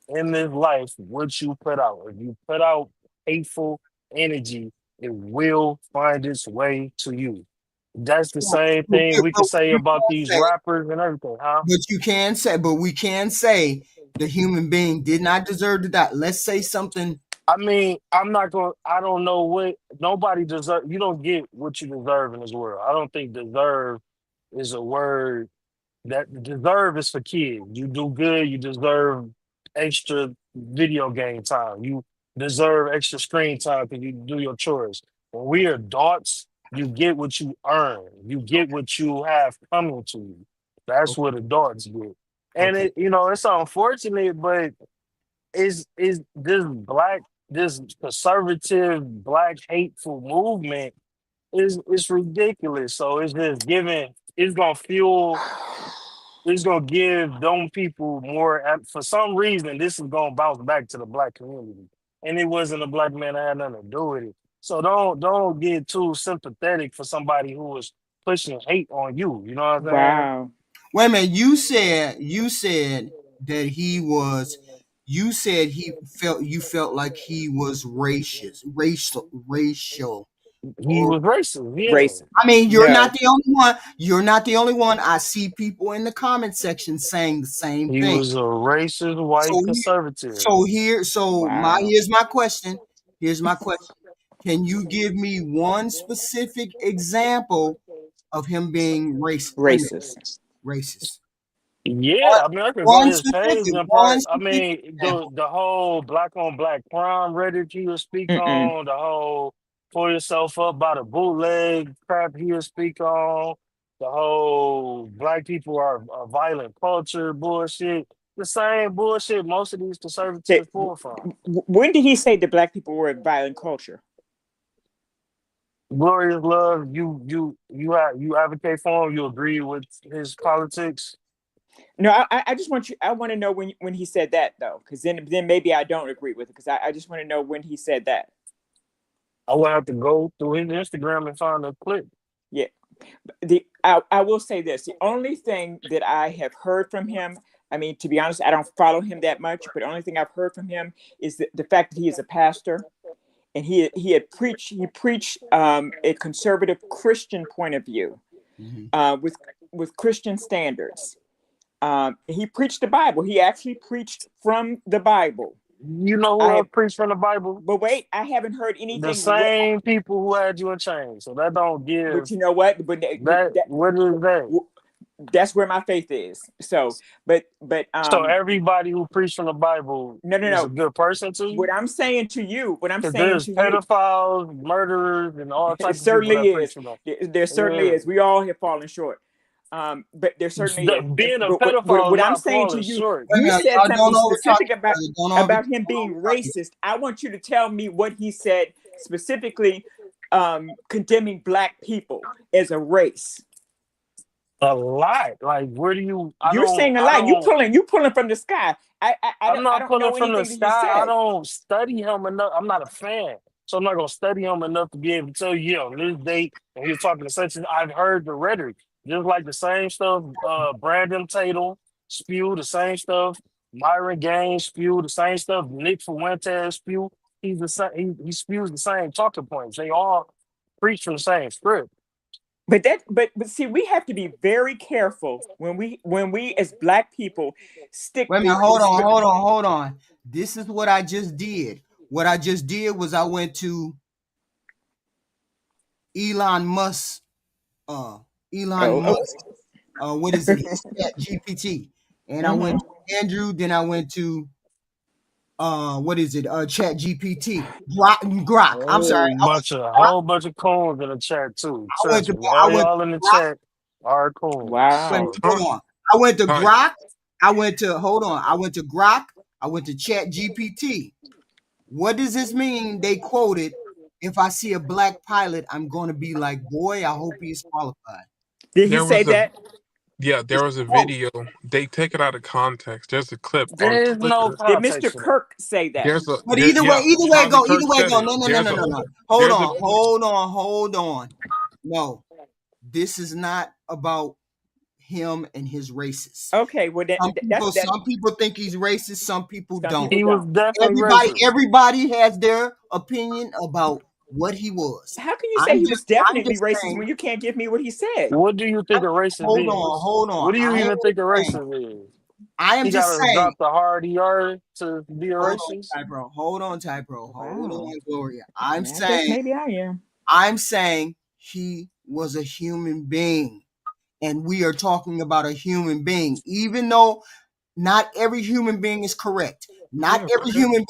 in this life what you put out. If you put out hateful energy, it will find its way to you. That's the same thing we can say about these rappers and everything, huh? But we can say the human being did not deserve to die. Let's say something. I mean, I don't know what nobody deserve. You don't get what you deserve in this world. I don't think deserve is a word that deserve is for kids. You do good, you deserve extra video game time. You deserve extra screen time because you do your chores. When we are adults, you get what you earn. You get what you have coming to you. That's what adults get. And Okay. it's unfortunate, but is this conservative black hateful movement is it's ridiculous. So it's just giving it's gonna give them people more. For some reason, this is gonna bounce back to the black community, and it wasn't a black man that had nothing to do with it. So don't get too sympathetic for somebody who was pushing hate on you. You know what I'm saying? Wow. Wait a minute. You said that he was. You said you felt like he was racial. He was racist. Yeah, Racist. I mean, you're not No. the only one. You're not the only one. I see people in the comment section saying the same he thing. was a racist white So conservative. Wow. here's my question. Here's my question. Can you give me one specific example of him being racist? Wait a minute, Racist. racist. Yeah, I mean, I could go to One his page specific, and one part. I specific mean, example. the whole black on black crime Reddit he will speak Mm-mm. on, the whole pull yourself up by the bootleg crap he will speak on, the whole black people are a violent culture bullshit. The same bullshit most of these Say, conservatives pull from. when did he say that black people were a violent culture? Glorious love, you advocate for him. You agree with his politics. No, I just want you. I want to know when he said that though, because then maybe I don't agree with it. Because I just want to know when he said that. I will have to go through his Instagram and find a clip. Yeah. I will say this: the only thing that I have heard from him. I mean, to be honest, I don't follow him that much, but the only thing I've heard from him is the fact that he is a pastor, and he preached a conservative Christian point of view, with Christian standards. He preached the Bible. He actually preached from the Bible. You know who I else have, preached from the Bible? but wait, I haven't heard The anything. same people who had you in chains. So that don't But give you know what? But what is that? that's where my faith is. So, but So everybody who preached from the Bible is a no. good person to you? What I'm saying to you, Because there's pedophiles, murderers, and all it types of people certainly that preach is. from them. There certainly Yeah. is. We all have fallen short. But there certainly is. Being a But pedophile is what I'm not saying to falling you, short. Wait a you minute, said y'all don't something overtalk specific each other. Don't about overtalk. him being racist. I want you to tell me what he said specifically, condemning black people as a race. A lot. Like, where do you? You're saying a I lot. don't. You pulling from the sky. I'm I not don't pulling know from the anything that he sky. I said. don't study him enough. I'm not a fan. So I'm not gonna study him enough to be able to tell you, on this date, and he was talking to such and I've heard the rhetoric. Just like the same stuff Brandon Tatum spew, the same stuff Myron Gaines spew, the same stuff Nick Fuentes spew. He's the same. He spews the same talking points. They all preach from the same script. But see, we have to be very careful when we as Black people stick Wait a minute, with hold on. This is what I just did. What I just did was I went to Elon Musk, what is it? GPT. And I went to Andrew, then I went to what is it? Chat GPT. Grok. I'm sorry. Whole bunch of coons in the chat too. Trust me. I All went y'all in the chat are coons. Wow. Hold on. I went to Grok. I went to Grok. I went to Chat GPT. What does this mean? They quoted, if I see a black pilot, I'm going to be like, boy, I hope he's qualified. Did he say that? Yeah, there was a video. They take it out of context. There's a clip on There's no Twitter. Did Mr. Kirk say that? But either way go. No. No. Hold on. No, this is not about him and his racist. Okay, well, some people think he's racist. Some people don't. He was definitely racist. Everybody has their opinion about what he was. How can you say he was definitely racist when you can't give me what he said? What do you think a racist is? Hold on. What do you even think a racist is? I am just saying. Drop the hard ER to be a racist. Hold on, Gloria. I'm guess saying maybe I am. I'm saying he was a human being, and we are talking about a human being, even though not every human being is correct. Not every human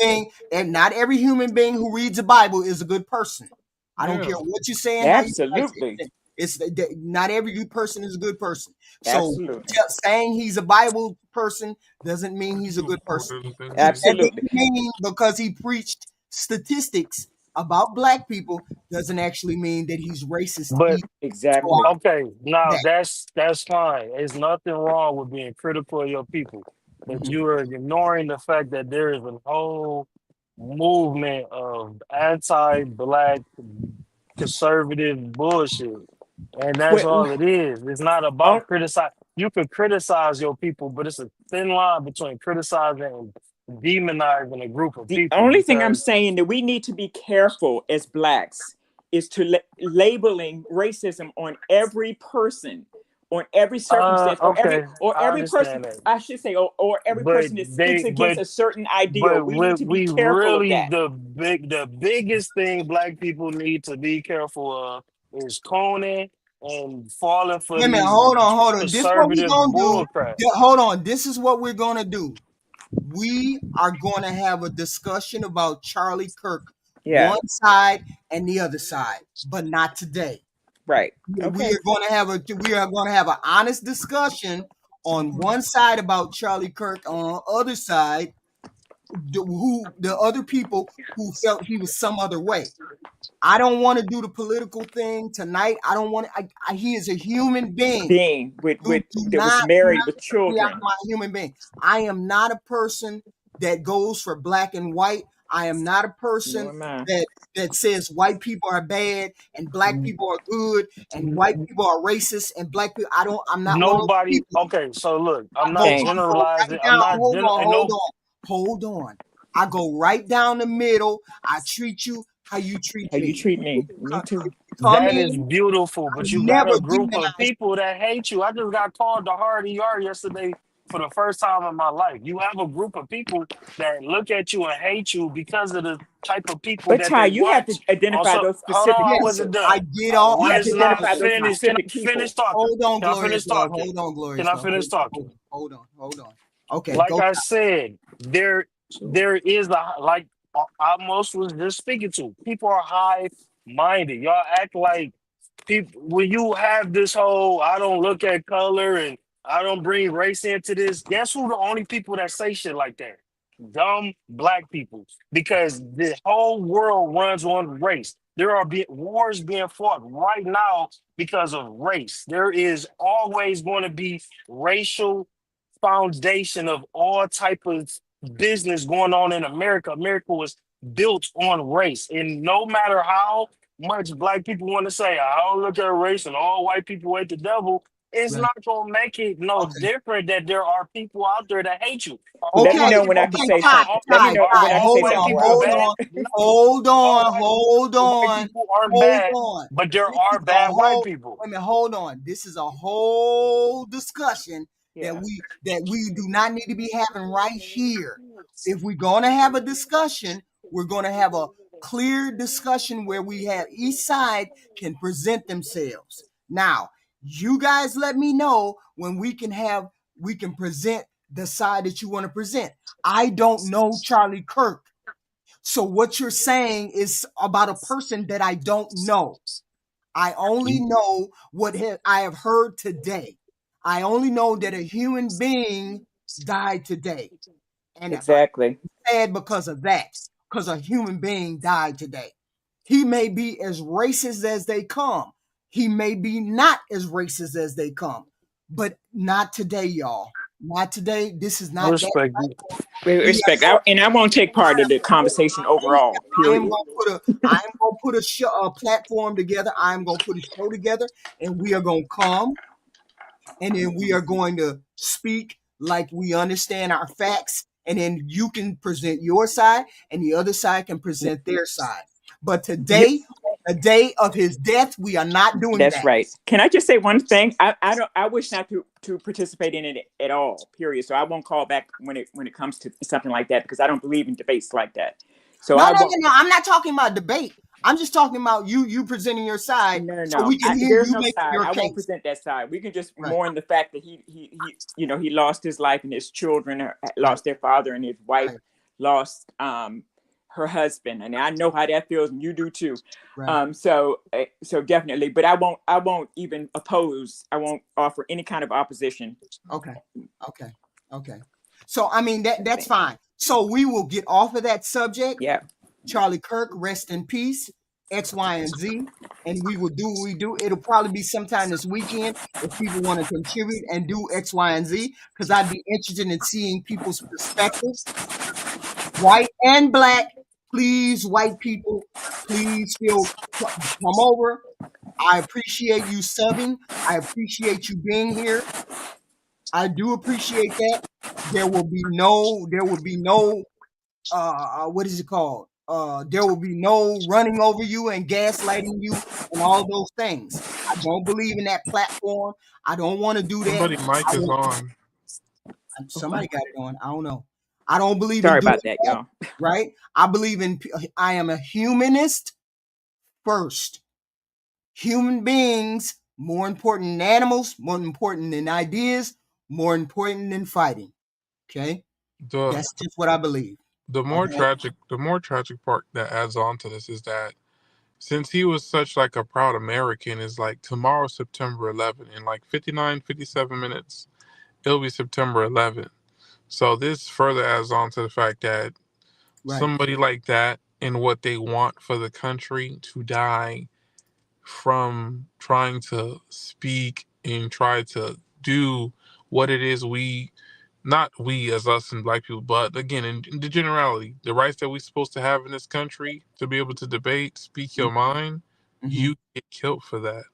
being who reads the Bible is a good person. I don't care what you're saying. Absolutely. It's not every good person is a good person. Absolutely. So saying he's a Bible person doesn't mean he's a good person. Absolutely. Because he preached statistics about black people doesn't actually mean that he's racist. But exactly. Okay, now that's fine. There's nothing wrong with being critical of your people, but you are ignoring the fact that there is a whole movement of anti-black conservative bullshit, and that's all it is. It's not about criticize. You can criticize your people, but it's a thin line between criticizing and demonizing a group of people. The only thing I'm saying that we need to be careful as Blacks is to labeling racism on every person, on every circumstance, or every person. I should say, or every person that speaks against a certain ideal. We need to be careful of that. The biggest thing Black people need to be careful of is coning and falling for. Hold on. This is what we're gonna do. Hold on. This is what we're gonna do. We are going to have a discussion about Charlie Kirk, one side and the other side, but not today. Right. We are going to have an honest discussion on one side about Charlie Kirk, on the other side, the other people who felt he was some other way. I don't want to do the political thing tonight. I don't want to. He is a human being that was married with children. I'm a human being. I am not a person that goes for black and white. I am not a person that says white people are bad and black people are good and white people are racist and black people. I'm not. Nobody. Okay, so look, I'm not generalizing. Hold on. I go right down the middle. I treat you how you treat me. You treat me. Me too. That is beautiful, but you got a group of people that hate you. I just got called the hard ER yesterday for the first time in my life. You have a group of people that look at you and hate you because of the type of people that Ty, you have to identify those specific people. I get all. You have to identify those specific people. Finish talking. Hold on, Gloria. Hold on, Gloria. Can I finish talking? Hold on. Okay. Like I said, there is like I most was just speaking to. People are high-minded. Y'all act like people when you have this whole I don't look at color and I don't bring race into this. Guess who the only people that say shit like that? Dumb Black people. Because the whole world runs on race. There are wars being fought right now because of race. There is always going to be racial foundation of all type of business going on in America. America was built on race, and no matter how much Black people want to say I don't look at race and all white people hate the devil, it's Right. not gonna make it no Okay. different that there are people out there that hate you. Let me Okay. know when I can Okay. say Ty, something. Let me Ty, know Ty, when I can say hold White something on, before people I hold go. bad. on, No, hold all on, white, hold all white on, people aren't hold bad, on. but there This are is a bad white whole. people. Wait a minute, hold on. This is a whole discussion that Yeah. we do not need to be having right here. If we're going to have a discussion, we're going to have a clear discussion where we have each side can present themselves. Now, you guys let me know when we can present the side that you want to present. I don't know Charlie Kirk. So what you're saying is about a person that I don't know. I only know what I have heard today. I only know that a human being died today. And I'm Exactly. sad because of that, because a human being died today. He may be as racist as they come. He may be not as racist as they come, but not today, y'all. Not today. This is I not that. respect it. With We respect. are And I won't take part of the conversation overall, I am period. gonna put a show, a platform together. I'm gonna put a show together, and we are gonna come, and then we are going to speak like we understand our facts, and then you can present your side, and the other side can present their side. But Yep. today, the day of his death, we are not doing That's that. right. Can I just say one thing? I wish not to participate in it at all, period. So I won't call back when it comes to something like that, because I don't believe in debates like that. So No, I no, won't. no, no. I'm not talking about debate. I'm just talking about you presenting your side, No, no, so no. we can hear There's you no make side. your I won't case. present that side. We can just Right, mourn the fact that he lost his life, and his children right, lost their father, and his wife right, lost her husband. And I know how that feels, and you do too. right. So definitely. But I won't even oppose. I won't offer any kind of opposition. Okay, okay, okay. So I mean that's fine. So we will get off of that subject. Yeah. Charlie Kirk, rest in peace. X, Y, and Z. And we will do what we do. It'll probably be sometime this weekend if people want to contribute and do X, Y, and Z, because I'd be interested in seeing people's perspective, white and black. Please, white people, please feel come over. I appreciate you subbing. I appreciate you being here. I do appreciate that. There will be no what is it called? There will be no running over you and gaslighting you and all those things. I don't believe in that platform. I don't want to do that. Somebody mic is on. Somebody got it on. I don't know. I don't believe in Sorry doing about that, that, y'all. right? I am a humanist first. Human beings more important than animals, more important than ideas, more important than fighting. Okay? The That's just what I believe. the more Okay? tragic part that adds on to this is that since he was such like a proud American, is like tomorrow September 11th in like 59, 57 minutes, it'll be September 11th. So this further adds on to the fact that Right. somebody like that and what they want for the country to die from trying to speak and try to do what it is we, not we as us and black people, but again, in the generality, the rights that we're supposed to have in this country to be able to debate, speak your mind, Mm-hmm. you get killed for that.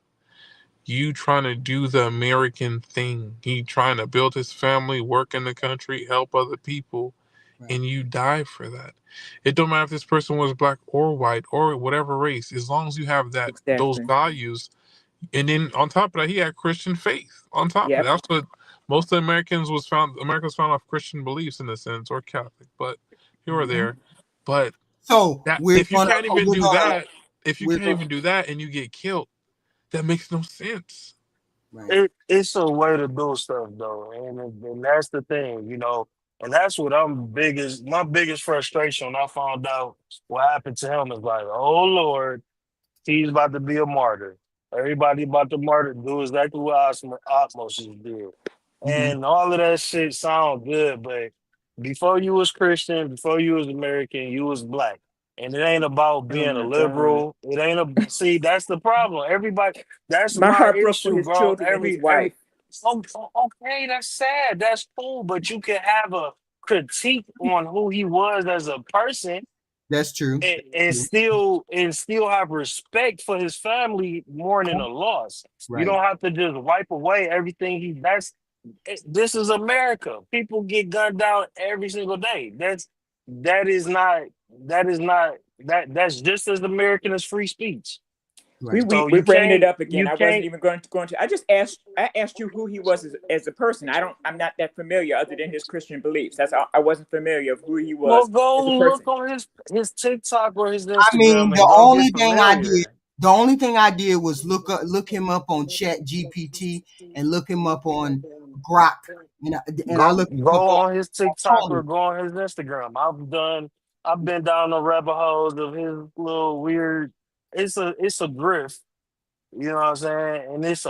You trying to do the American thing. He trying to build his family, work in the country, help other people, Right. and you die for that. It don't matter if this person was black or white or whatever race, as long as you have those Exactly. values. And then on top of that, he had Christian faith. On top of it, Yep. that's what most of Americans found off Christian beliefs in a sense, or Catholic, but here or Mm-hmm. there. But So that we're if you gonna can't even we're do gonna that, if you we're can't gonna even do that and you get killed, that makes no sense. right. It's a way to do stuff though, and that's the thing, and that's what my biggest frustration when I found out what happened to him is like, oh Lord, he's about to be a martyr. Everybody about to do exactly what Osmosis did. Mm-hmm. And all of that shit sound good, but before you was Christian, before you was American, you was black. And it ain't about Oh being a my God. liberal. It ain't see, that's the problem. Everybody, that's My my heart broke for issue, his bro. children and his wife. Okay, that's sad. That's cool, but you can have a critique on who he was as a person. That's true. and still have respect for his family mourning a loss. You Right. don't have to just wipe away everything this is America. People get gunned down every single day. That's just as American as free speech. Right. So We're bringing it up again. you I wasn't can't even going to. I asked you who he was as a person. I'm not that familiar other than his Christian beliefs. That's all. I wasn't familiar of who he well was go as a look person. on his TikTok or his I mean, Instagram and go get familiar. the only thing I did was look him up on Chat GPT and look him up on Grok, and I looked him up Go on his on TikTok or Tony. go on his Instagram. I've been down the rabbit holes of his little weird. It's a grift, you know what I'm saying? And it's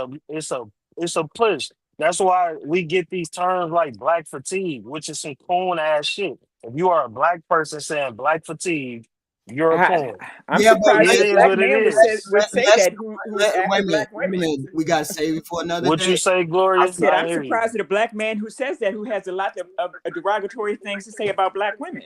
a push. That's why we get these terms like black fatigue, which is some coon ass shit. If you are a black person saying black fatigue, you're a I, coon. I'm Yeah, but surprised It that a is black what it man is. would say let's that who's wait after a minute. black women. We got to save it for another What you day. say, I Gloria? said I I'm hear you. surprised that a black man who says that, who has a lot of derogatory things to say about black women.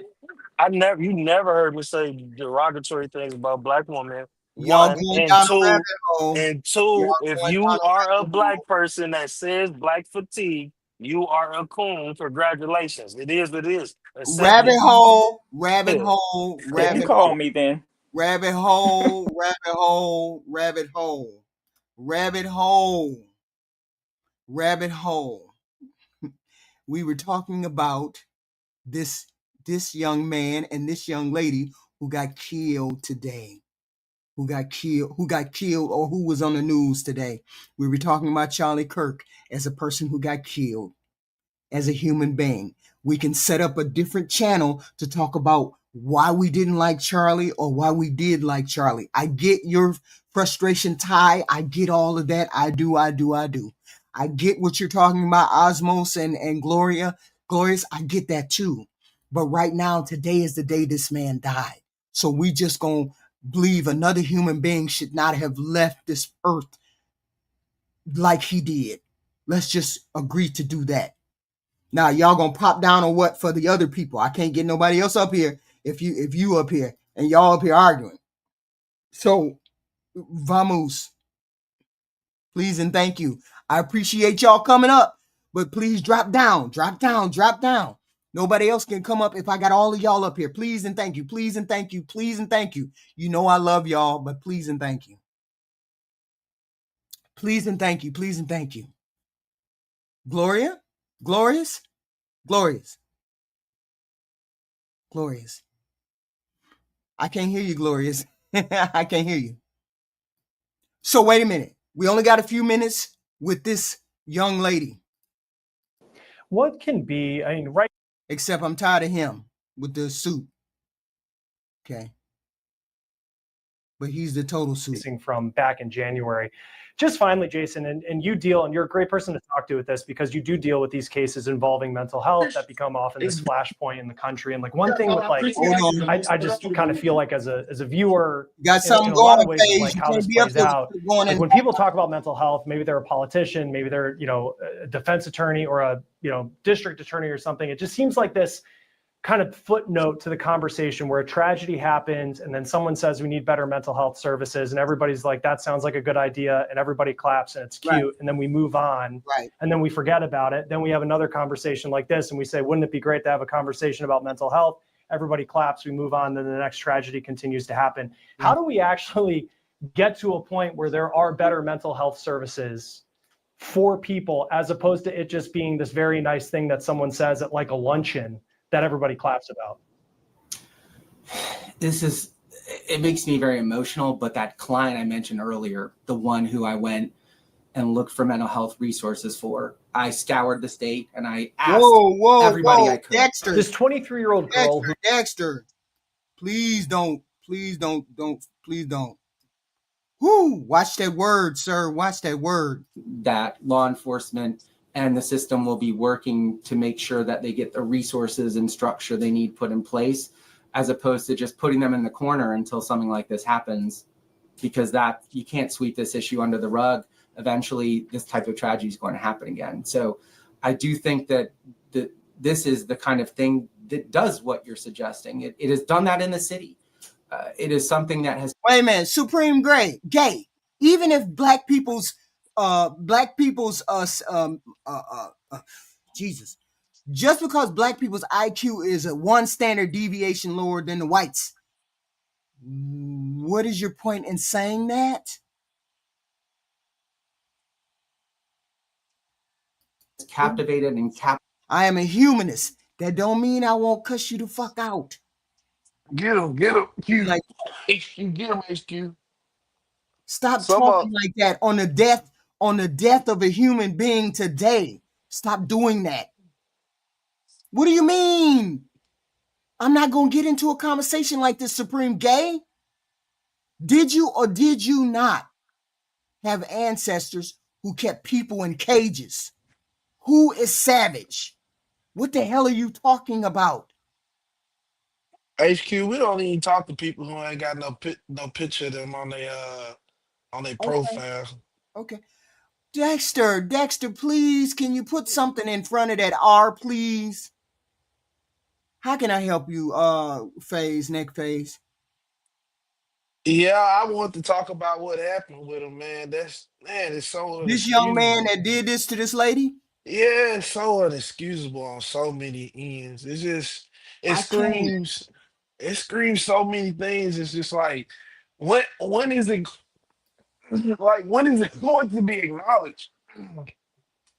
You never heard me say derogatory things about black women. Y'all One going and down a rabbit two, hole. and Y'all two. If going down you a are a rabbit hole. black person that says black fatigue, you are a coon. Congratulations. It is what it is. Accept Rabbit it. hole, rabbit Yeah. hole, Didn't rabbit call hole, me then. rabbit hole, rabbit hole, rabbit hole, rabbit hole, rabbit hole. We were talking about this young man and this young lady who got killed today. Who got killed, or who was on the news today. We were talking about Charlie Kirk as a person who got killed. As a human being, we can set up a different channel to talk about why we didn't like Charlie or why we did like Charlie. I get your frustration, Ty. I get all of that. I do. I get what you're talking about, Osmos and Glorious. I get that too. But right now, today is the day this man died. So we just gonna believe another human being should not have left this earth like he did. Let's just agree to do that. Now y'all gonna pop down or what for the other people? I can't get nobody else up here if you up here and y'all up here arguing. So vamos, please and thank you. I appreciate y'all coming up, but please drop down, drop down, drop down. Nobody else can come up if I got all of y'all up here. Please and thank you, please and thank you, please and thank you. You know I love y'all, but please and thank you. Please and thank you, please and thank you. Gloria, Glorious, Glorious. Glorious. I can't hear you, Glorious. I can't hear you. So wait a minute. We only got a few minutes with this young lady. What can be, I mean, right. Except I'm tired of him with the suit. Okay. But he's the total suit. From back in January. Just finally, Jason, and you deal, and you're a great person to talk to with this because you do deal with these cases involving mental health that become often this flashpoint in the country. And like one thing with like, I just kind of feel like as a viewer, got something in a lot going, of ways, of like how this plays out. Like when people talk about mental health, maybe they're a politician, maybe they're, a defense attorney or a, district attorney or something. It just seems like this kind of footnote to the conversation where a tragedy happens and then someone says we need better mental health services and everybody's like, that sounds like a good idea, and everybody claps and it's cute. Right. And then we move on. Right. And then we forget about it. Then we have another conversation like this and we say, wouldn't it be great to have a conversation about mental health? Everybody claps, we move on, then the next tragedy continues to happen. Mm-hmm. How do we actually get to a point where there are better mental health services for people as opposed to it just being this very nice thing that someone says at like a luncheon that everybody claps about? It makes me very emotional, but that client I mentioned earlier, the one who I went and looked for mental health resources for, I scoured the state and I asked everybody I could. Dexter, this 23-year-old girl. Dexter, please don't. Whoo, watch that word, sir. Watch that word. That law enforcement and the system will be working to make sure that they get the resources and structure they need put in place, as opposed to just putting them in the corner until something like this happens, because that you can't sweep this issue under the rug. Eventually, this type of tragedy is going to happen again. So I do think that this is the kind of thing that does what you're suggesting. It has done that in the city. It is something that has. Wait a minute, supreme gay. Even if black people's Jesus, just because black people's IQ is a one standard deviation lower than the whites, what is your point in saying that? Captivated and I am a humanist. That don't mean I won't cuss you the fuck out. Get him, Q. Like, HQ, get him, HQ. stop Some talking like that on the death of a human being today. Stop doing that. What do you mean? I'm not gonna get into a conversation like this, Supreme Gay. Did you or did you not have ancestors who kept people in cages? Who is savage? What the hell are you talking about? HQ, we don't even talk to people who ain't got no picture of them on their Okay. profile. Okay. Dexter, please, can you put something in front of that R, please? How can I help you, neck phase? Yeah, I want to talk about what happened with him, man. It's so This young man inexcusable. that did this to this lady? Yeah, it's so inexcusable on so many ends. It I can't. screams, it screams so many things. It's just like, when is it when is it going to be acknowledged?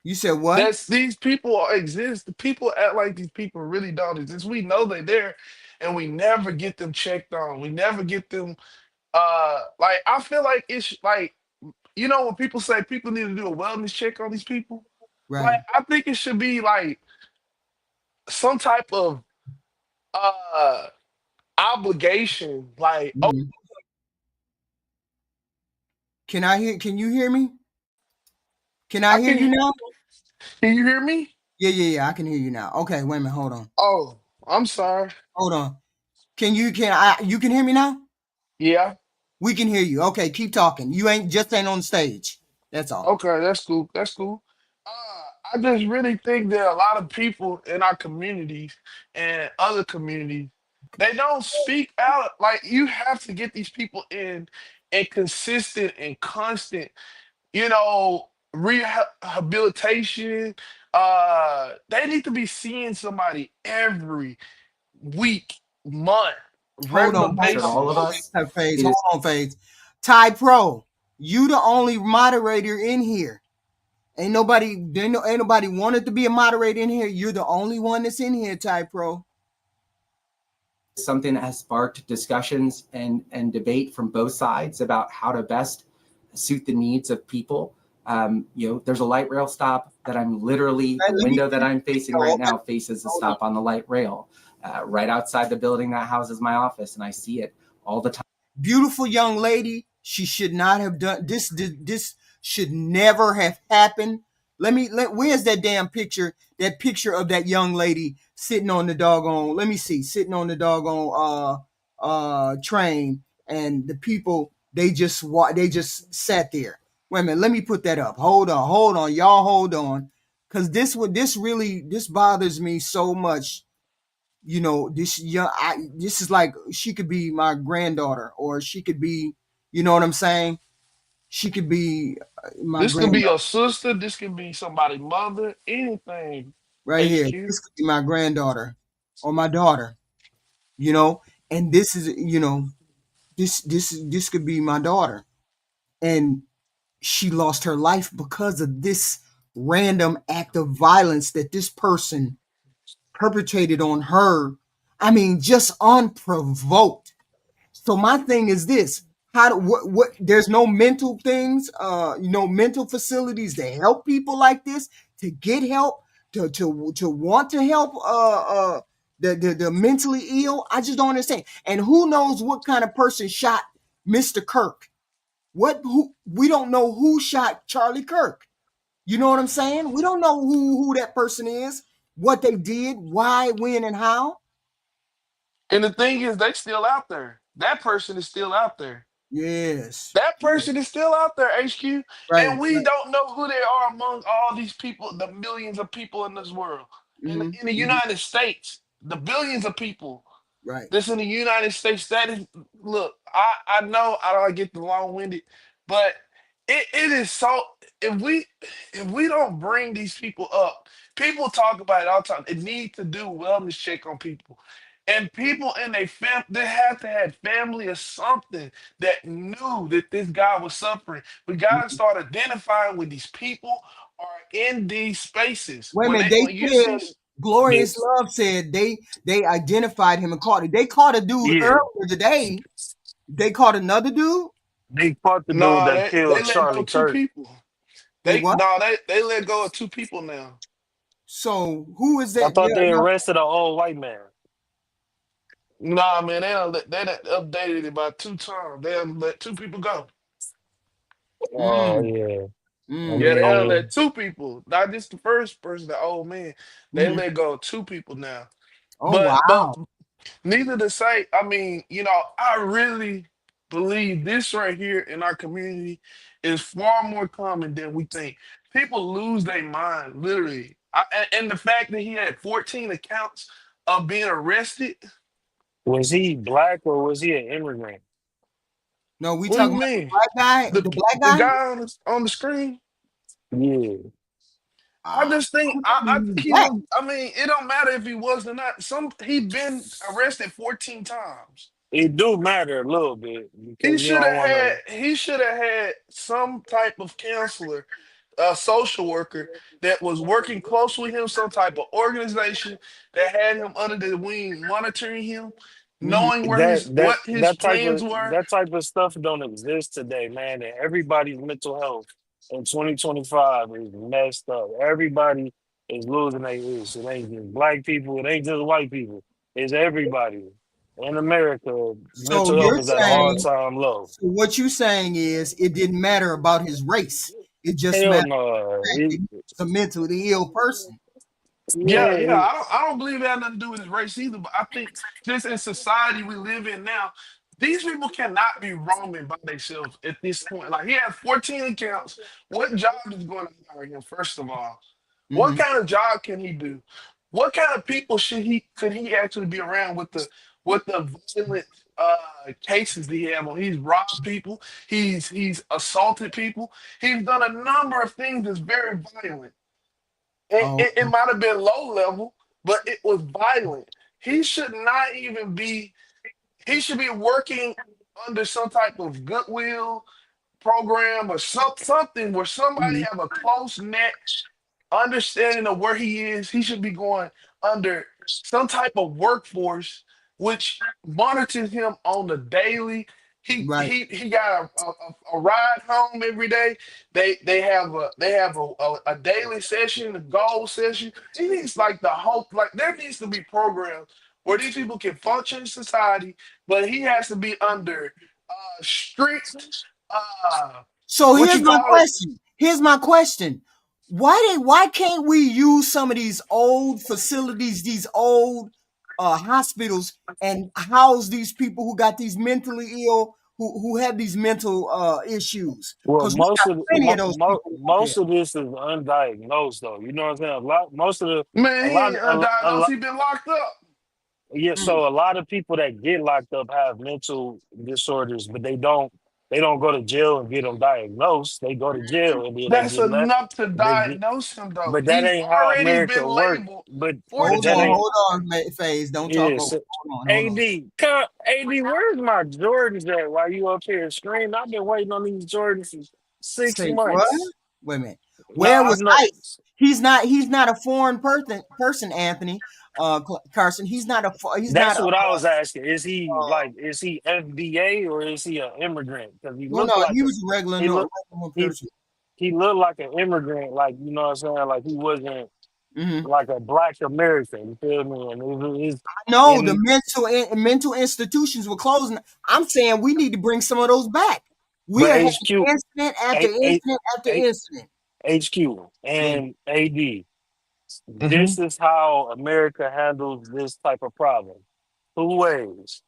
You said what? That's these people exist. The people act like these people really don't exist. We know they're there, and we never get them checked on. We never get them. Like I feel like it's like when people say people need to do a wellness check on these people. Like Right. I think it should be like some type of uh obligation. Like, oh, Mhm. Can you hear me? Can I I hear can. you now? Can you hear me? Yeah, I can hear you now. Okay, wait a minute, hold on. Oh, I'm sorry. Hold on. You can hear me now? Yeah. We can hear you. Okay, keep talking. You ain't on stage. That's all. Okay, that's cool. That's cool. I just really think that a lot of people in our communities and other communities, they don't speak out. Like you have to get these people in and consistent and constant, rehabilitation. They need to be seeing somebody every week, month, Hold on, regular hold For on, all of basis. us, phase. it Hold is on, phase. Ty Pro, you the only moderator in here. Ain't nobody wanted to be a moderator in here. You're the only one that's in here, Ty Pro. something that has sparked discussions and debate from both sides about how to best suit the needs of people. There's a light rail stop that I'm literally, the Let me window that I'm facing right okay. now faces the Hold on. stop on the light rail, right outside the building that houses my office, and I see it all the time. Beautiful young lady. She should not have done this. This should never have happened. Where's that damn picture? That picture of that young lady sitting on the doggone. Let me see. Sitting on the doggone train, and the people they just sat there. Wait a minute. Let me put that up. Hold on, y'all. Hold on, because this bothers me so much. This is like she could be my granddaughter, or she could be, you know what I'm saying? She could be my This could be granddaughter a sister. This could be somebody's mother. Anything. right here. HQ. This could be my granddaughter or my daughter, you know. And this is, this could be my daughter, and she lost her life because of this random act of violence that this person perpetrated on her. I mean, just unprovoked. So my thing is this: what? There's no mental things, mental facilities to help people like this, to get help, to want to help the mentally ill. I just don't understand. And who knows what kind of person shot Mr. Kirk? We don't know who shot Charlie Kirk. You know what I'm saying? We don't know who that person is, what they did, why, when, and how. And the thing is, they still out there. That person is still out there. Yes. That person is still out there, HQ. Right. And we don't know who they are among all these people, the millions of people in this world. In Mm-hmm. the United States, the billions of people. Right. This in the United States. That is, look, I know I don't get the long winded, but it is so. If we if we don't bring these people up, people talk about it all the time. It needs to do wellness check on people, and people in their they have to have family or something that knew that this guy was suffering. We got to start identifying with these people are in these spaces Wait a minute. They when you said see. Glorious Yes. Love said they identified him and caught it. They caught a dude Yeah. earlier today. They caught another dude. They caught the dude No, that they killed let go Charlie two Kirk. people. They They what? no, they let go of two people now. So who is I that? thought they arrested an old white man. Nah, man, they done updated it about 2 times. They done let two people go. Oh Mm, yeah. I Yeah, they mm, done mean, let two people, not just the first person, the old man. They mhm. let go of two people now. Oh But wow. neither to say, I mean, I really believe this right here in our community is far more common than we think. People lose their mind, literally. And the fact that he had 14 accounts of being arrested. was he black or was he an immigrant? No, we What do you talking about mean? the black guy. The The black the guy. guy on the screen? Yeah. I just think I He's think he black. was. I mean, it don't matter if he was or not. He been arrested 14 times. It do matter a little bit because you don't want to. He should have had some type of counselor, a social worker that was working close with him, some type of organization that had him under the wing, monitoring him, Mhm. knowing That what that his that type plans of were. that type of stuff don't exist today, man. And everybody's mental health in 2025 is messed up. Everybody is losing their use. It ain't just black people. It ain't just white people. It's everybody in America. So Mental health you're is at an saying, all-time low. so what you saying is it didn't matter about his race. It just Hell mattered no. the fact that he was a mentally ill person. Yeah, yeah. Yeah, I don't believe it had nothing to do with his race either. But I think just in society we live in now, these people cannot be roaming by themselves at this point. Like he has 14 accounts. What job is going to hire him? First of all, what Hmm. kind of job can he do? What kind of people could he actually be around with the violent cases that he have on? He's robbed people. He's assaulted people. He's done a number of things that's very violent. Oh, It might have been low level, but it was violent. He should not even be. He should be working under some type of goodwill program or something where somebody mhm. have a close net understanding of where he is. He should be going under some type of workforce which monitors him on the daily. Right. He got a ride home every day. They have a daily session, a goal session. He needs like the whole like there needs to be programs where these people can function in society, but he has to be under strict So what here's you my call it. question. Here's my question. Why can't we use some of these old facilities, these old hospitals, and house these people who got these mentally ill, who have these mental issues? well, Because we got plenty of those people out there. most of this is undiagnosed, though. You know what I'm saying? Man, A he lot, ain't undiagnosed. He been locked up. yeah. Mm, So a lot of people that get locked up have mental disorders, but they don't go to jail and get them diagnosed. They go to jail and then they That's get let, enough to they get, diagnose him, though. but that He's ain't how already been America works. labeled But that ain't, hold on, Phase. Don't talk yeah. over. So, Hold on. Where's my Jordans at? While you up here screaming, I've been waiting on these Jordans for six Say what? months. Wait a minute. No, Where I was know. Ice? He's not a foreign person, Anthony. Carson. He's not he's not That's what I was asking. Is he uh, like is he FBA or is he an immigrant? Because no, no, he was a regular, he no, look regular he person. he looked like an immigrant, like you know what I'm saying, like he wasn't Hmm. like a black American. You feel me? And it's No, the and mental institutions were closing. I'm saying we need to bring some of those back. We but are having HQ incident after A, A, incident after A, incident. HQ Yeah. and AD. Hmm. This is how America handles this type of problem. Two ways: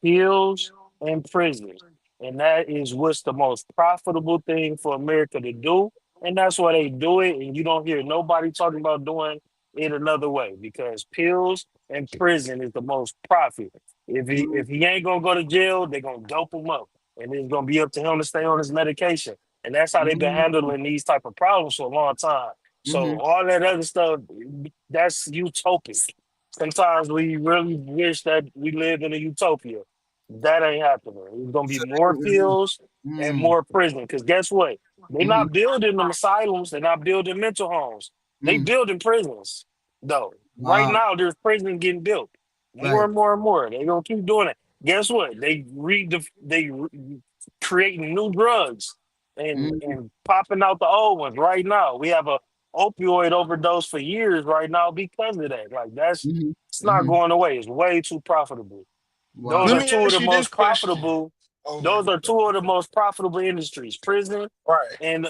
pills and prison. And that is what's the most profitable thing for America to do. And that's why they do it. And you don't hear nobody talking about doing it another way because pills and prison is the most profit. If he ain't gonna go to jail, they're gonna dope him up, and it's gonna be up to him to stay on his medication. And that's how they've been handling these type of problems for a long time. So all that other stuff, that's utopic. Sometimes we really wish that we lived in a utopia. That ain't happening. It's gonna be So more pills and more prison. Because guess what? They're not building them asylums. They're not building mental homes. They building prisons, though. Right Wow. now, there's prisons getting built more Right. and more and more. They're gonna keep doing it. Guess what? Creating new drugs and popping out the old ones right now. We have a opioid overdose for years right now because of that. Like it's not going away. It's way too profitable. Those Let Wow. are me two of ask the you this most question. profitable. Okay. Those are two of the most profitable industries: prison Right. and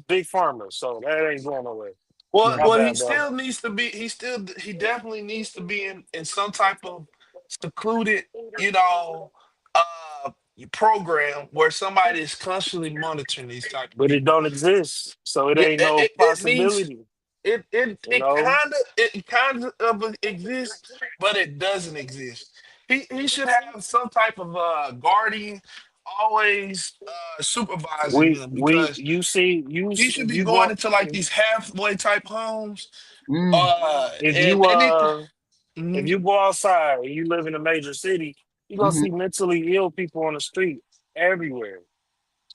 big farmers. So that ain't going away. Well, Right. My well, he bad, bro. still needs to be. He definitely needs to be in some type of secluded, you know, uh, program where somebody is constantly monitoring these type of But it people. don't exist, so it Yeah, ain't no it needs possibility. You it know, kind of exists, but it doesn't exist. He should have some type of guardian always supervising him we because you see he should if be you going go into like these halfway type homes. if And you they need to. if Mhm. you go outside and you live in a major city, you gonna see mentally ill people on the street everywhere,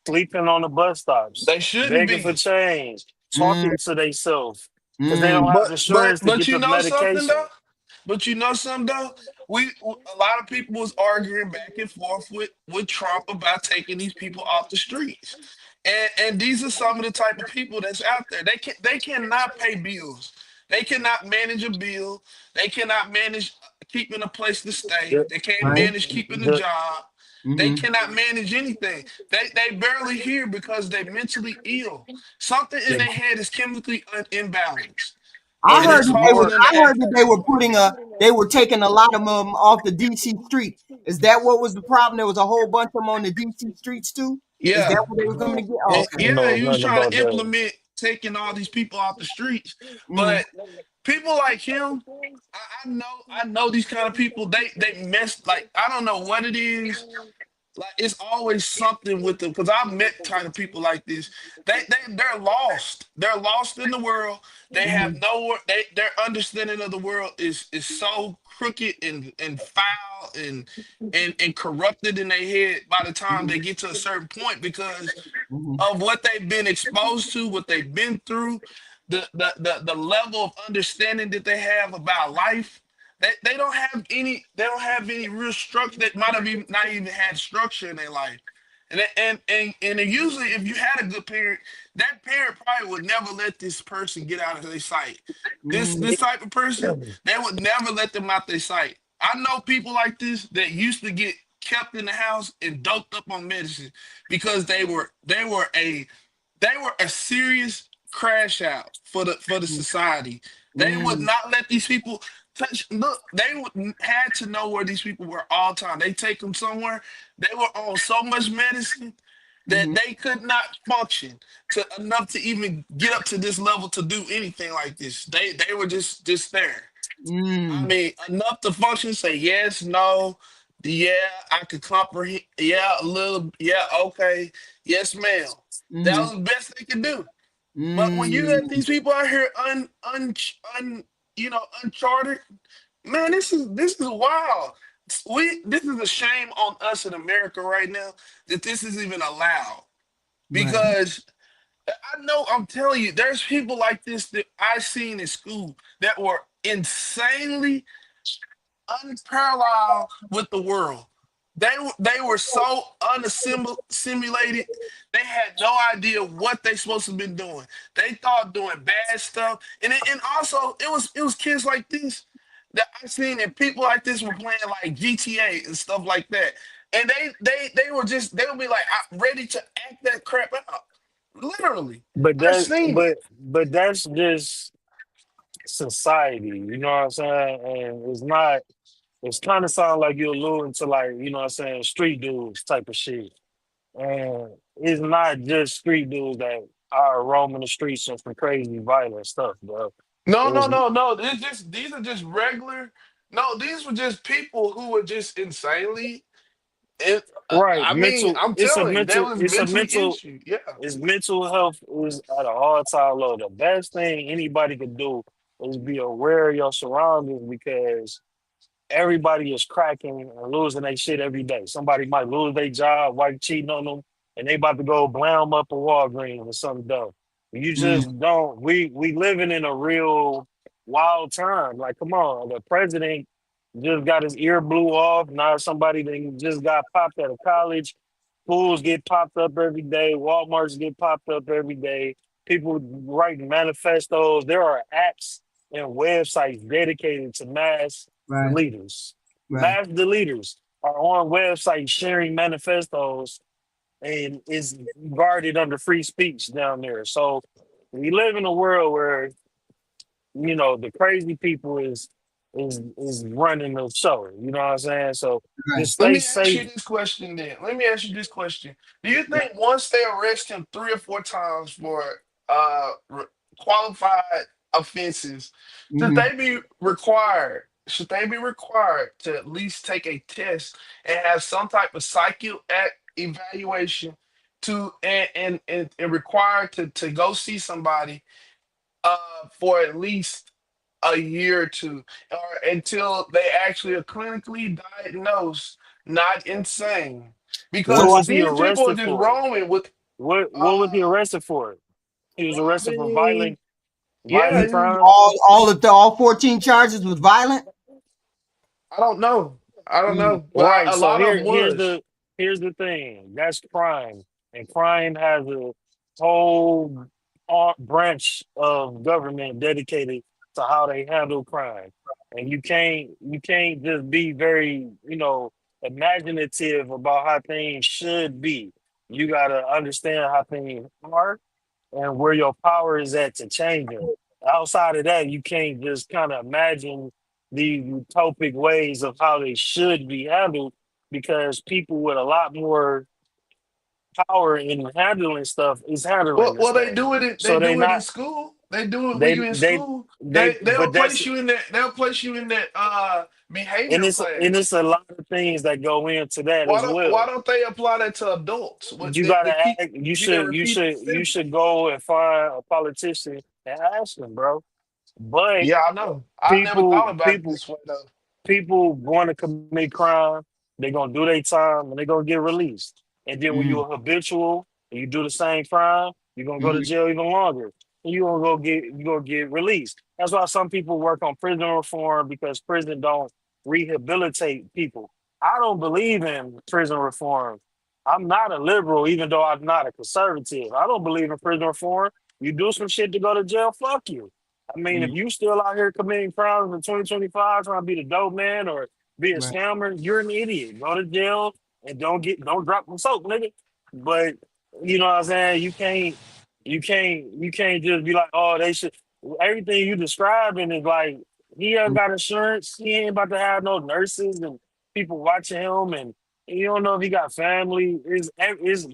sleeping on the bus stops, They shouldn't begging for be. change, talking to themselves because they don't have But insurance to but get you the know something medication. though. But you know something though. A lot of people was arguing back and forth with Trump about taking these people off the streets, and these are some of the type of people that's out there. They cannot pay bills. They cannot manage a bill. They cannot manage keeping a place to stay. The, They can't Right. manage keeping a the, job. They cannot manage anything. They barely here because they're mentally ill. Something in their head is chemically imbalanced, I and and heard it's it's that they causing were. more. them to I heard act that out. they were taking a lot of them off the DC street. Is that what was the problem? There was a whole bunch of them on the DC streets too. Is that Yeah, what they were coming to get? Oh, and okay. I don't yeah, know he was nothing trying about to that. implement taking all these people off the streets, Mm, but people like him, I know these kind of people. They mess like I don't know what it is. Like it's always something with them because I've met kind of people like this. They're lost. They're lost in the world. They have no their understanding of the world is so crooked and foul and corrupted in their head by the time they get to a certain point because of what they've been exposed to, what they've been through, the level of understanding that they have about life. They don't have any real structure that might have even not even had structure in their life. And then usually if you had a good parent, that parent probably would never let this person get out of their sight. This type of person, they would never let them out their sight. I know people like this that used to get kept in the house and doped up on medicine because they were a serious crash out for the society. They would not let these people touch. Look, they would had to know where these people were all the time. They take them somewhere. They were on so much medicine that they could not function to enough to even get up to this level to do anything like this. They were just there. I mean, enough to function, say yes, no, yeah, I could comprehend, yeah, a little, yeah, okay, yes, ma'am. That was the best they could do. But when you let these people out here uncharted, man, this is wild. This is a shame on us in America right now that this is even allowed right. because I know I'm telling you, there's people like this that I seen in school that were insanely unparalleled with the world. They were so simulated. They had no idea what they supposed to been doing. They thought doing bad stuff, and also it was kids like this that I seen and people like this were playing like GTA and stuff like that. And they were just they would be like ready to act that crap out. Literally, But I've that seen it. but that's just society. You know what I'm saying? And it's not. It's kind of sound like you're alluding to like you know what I'm saying street dudes type of shit. And it's not just street dudes that are roaming the streets and some crazy violent stuff, bro. No, It no, was no, no. These are just regular. No, these were just people who were just insanely. It, right. I mean, Mental. I'm telling you, they was It's a mentally mental. issued. Yeah. His mental health is at an all-time low. The best thing anybody could do is be aware of your surroundings because everybody is cracking and losing their shit every day. Somebody might lose their job, wife cheating on them, and they about to go blam up a Walgreens or something dumb. You Mm, just don't. We living in a real wild time. Like, come on, the president just got his ear blew off. Now somebody that just got popped out of college. Schools get popped up every day. Walmarts get popped up every day. People writing manifestos. There are apps and websites dedicated to mass right, deleters. right. Mass deleters are on websites sharing manifestos and is guarded under free speech down there. So we live in a world where the crazy people is running the show. You know what I'm saying? So Right. just Let stay me ask you safe. this question then. Let me ask you this question. Do you think once they arrest him 3 or 4 times for qualified offenses, should Hmm. they be required? Should they be required to at least take a test and have some type of evaluation to and required to go see somebody for at least a year or two, or until they actually are clinically diagnosed not insane, What because was he these people are arrested just for? roaming with What was he uh arrested for? He was arrested for robbing. Yeah, violent he was crimes. All 14 charges was violent. I don't know. I don't Mm, know, but Right. a So lot of them was. here's the thing. That's crime, and crime has a whole branch of government dedicated to how they handle crime. And you can't just be very imaginative about how things should be. You gotta understand how things are and where your power is at to change them. Outside of that, you can't just kind of imagine the utopic ways of how they should be handled because people with a lot more power in handling stuff is handling this Well, they stuff. do it. They So they do it in not school. They do it when they you in they school. they They'll but that's place you in that. They'll place you in that and behavior it's class. a lot of things that go into that as Why well. don't they apply that to adults? What You gotta they keep ask, getting repeated you offenders. should go and find a politician and ask them, bro. But Yeah, I know. I never thought people about it people this way though. people want to commit crime, they're gonna do their time and they're gonna get released. And then when mm, you're habitual and you do the same crime, you're gonna go to mm. jail even longer. And you're gonna get released. That's why some people work on prison reform because prison don't rehabilitate people. I don't believe in prison reform. I'm not a liberal, even though I'm not a conservative. I don't believe in prison reform. You do some shit to go to jail, fuck you. I mean, if Mm, you still out here committing crimes in 2025, trying to be the dope man or be a right. scammer, you're an idiot. Go to jail and don't drop some soap, nigga. But you know what I'm saying? You can't just be like, oh, they should. Everything you describing is like he ain't got insurance. He ain't about to have no nurses and people watching him, and you don't know if he got family. Is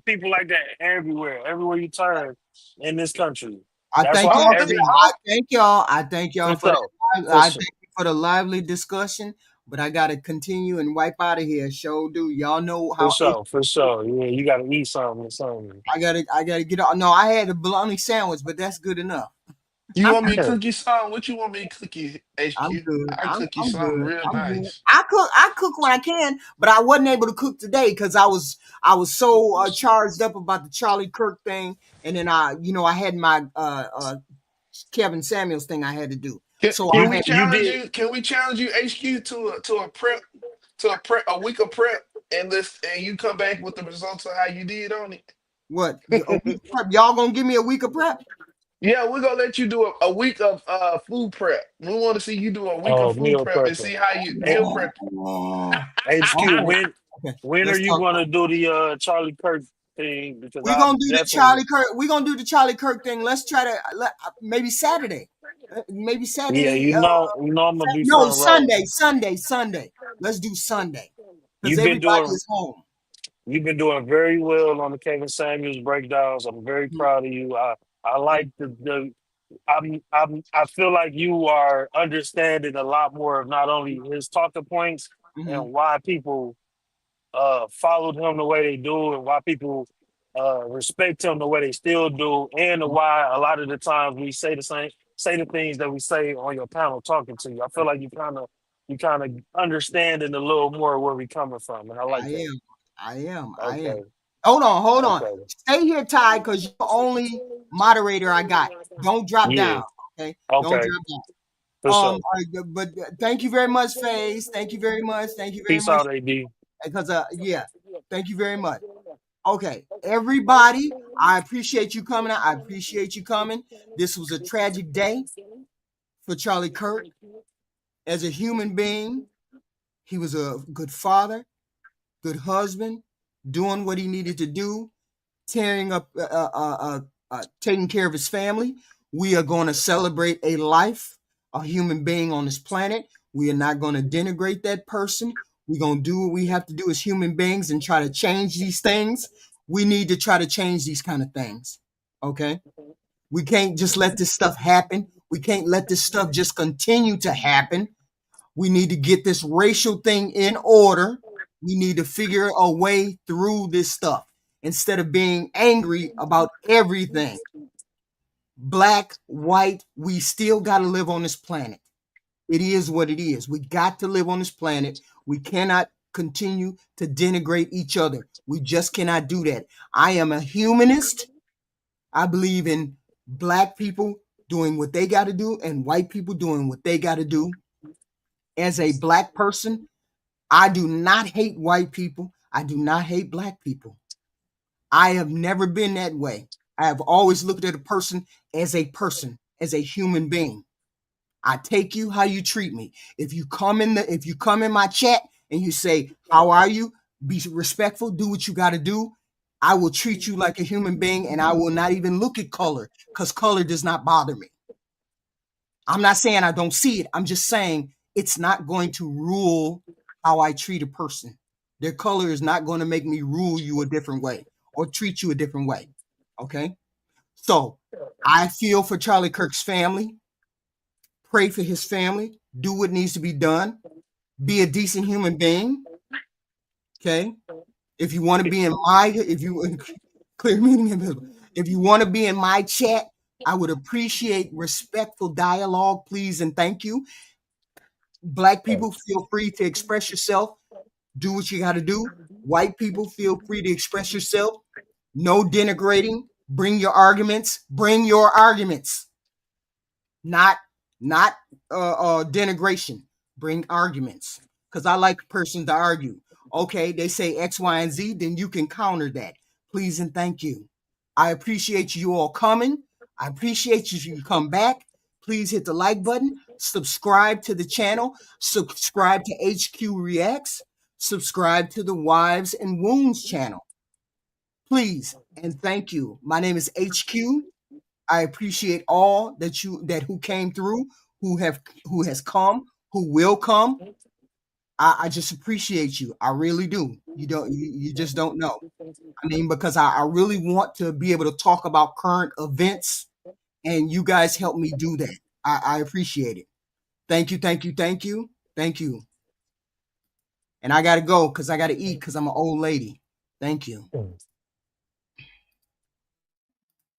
people like that everywhere you turn in this country. I That's thank I why y'all don't for think the, every I I don't, thank y'all. I thank y'all for for sure. that. For I sure. thank you for the lively discussion. But I gotta continue and wipe out of here. Show do. Y'all know For how sure. For sure. Yeah, you gotta eat something or something. I gotta get on. No, I had a bologna sandwich, but that's good enough. you want me to Yeah. cook you something? What you want me to cook you, I'm HQ? good. I cook you I'm something good. real I'm good. nice. I cook when I can, but I wasn't able to cook today because I was so charged up about the Charlie Kirk thing, and then I had my Kevin Samuels thing I had to do. So I Can You we had you challenge did you? Can we challenge you, HQ, to a week of prep, and you come back with the results of how you did on what a week it? of prep. Y'all gonna give me a week of prep? Yeah, we're gonna let you do a week of food prep. We want to see you do a week of food meal prep and prepper. see how you Hey, meal prep. Oh, HQ, okay, when okay. when are Let's you talk about gonna it. do the Charlie Kirk thing? Because We're I gonna do the definitely Charlie Kirk. We're gonna do the Charlie Kirk thing. Let's try to maybe Saturday. Maybe yeah, Saturday. I'm gonna be No, front row. Sunday. Let's do Sunday because You've been everybody doing is home. you've been doing very well on the Kevin Samuels breakdowns. I'm very proud of you. I like I feel like you are understanding a lot more of not only his talking points Mhm. and why people followed him the way they do and why people respect him the way they still do, and why a lot of the times we say the things that we say on your panel talking to you. I feel like you kind of understanding a little more where we coming from, and I like I that. am. I am. Okay, Hold on. okay, Stay here, Ty, because you're the only moderator I got. Don't drop yeah, down. Okay. Don't okay, drop down. for sure. But thank you very much, FaZe. Thank you very much. Thank you very Peace much. out, AD. Because yeah, thank you very much. Okay, everybody, I appreciate you coming out. I appreciate you coming. This was a tragic day for Charlie Kirk. As a human being, he was a good father, good husband, doing what he needed to do, tearing up, taking care of his family. We are going to celebrate a life, a human being on this planet. We are not going to denigrate that person. We're going to do what we have to do as human beings and try to change these things. We need to try to change these kind of things. Okay. We can't just let this stuff happen. We can't let this stuff just continue to happen. We need to get this racial thing in order. We need to figure a way through this stuff instead of being angry about everything. Black, white, we still got to live on this planet. It is what it is. We got to live on this planet. We cannot continue to denigrate each other. We just cannot do that. I am a humanist. I believe in black people doing what they got to do and white people doing what they got to do. As a black person, I do not hate white people. I do not hate black people. I have never been that way. I have always looked at a person, as a human being. I take you how you treat me. If you come in my chat and you say, "How are you?" Be respectful, do what you got to do. I will treat you like a human being and I will not even look at color cuz color does not bother me. I'm not saying I don't see it. I'm just saying it's not going to rule how I treat a person. Their color is not going to make me rule you a different way or treat you a different way. Okay? So I feel for Charlie Kirk's family. Pray for his family. Do what needs to be done. Be a decent human being. Okay? If you want to be in my, if you clear meaning invisible. If you want to be in my chat, I would appreciate respectful dialogue, please and thank you. Black people, feel free to express yourself. Do what you got to do. White people, feel free to express yourself. No denigrating. Bring your arguments. Bring your arguments. Not denigration. Bring arguments. Because I like persons to argue. Okay, they say X, Y, and Z, then you can counter that. Please and thank you. I appreciate you all coming. I appreciate you if you come back. Please hit the like button. Subscribe to the channel. Subscribe to HQ Reacts. Subscribe to the Wives and Wounds channel. Please and thank you. My name is HQ. I appreciate all that who came through, who has come, who will come. I just appreciate you. I really do. You just don't know. I mean, because I really want to be able to talk about current events, and you guys help me do that. I appreciate it. Thank you, thank you, thank you, thank you. And I gotta go because I gotta eat because I'm an old lady. Thank you.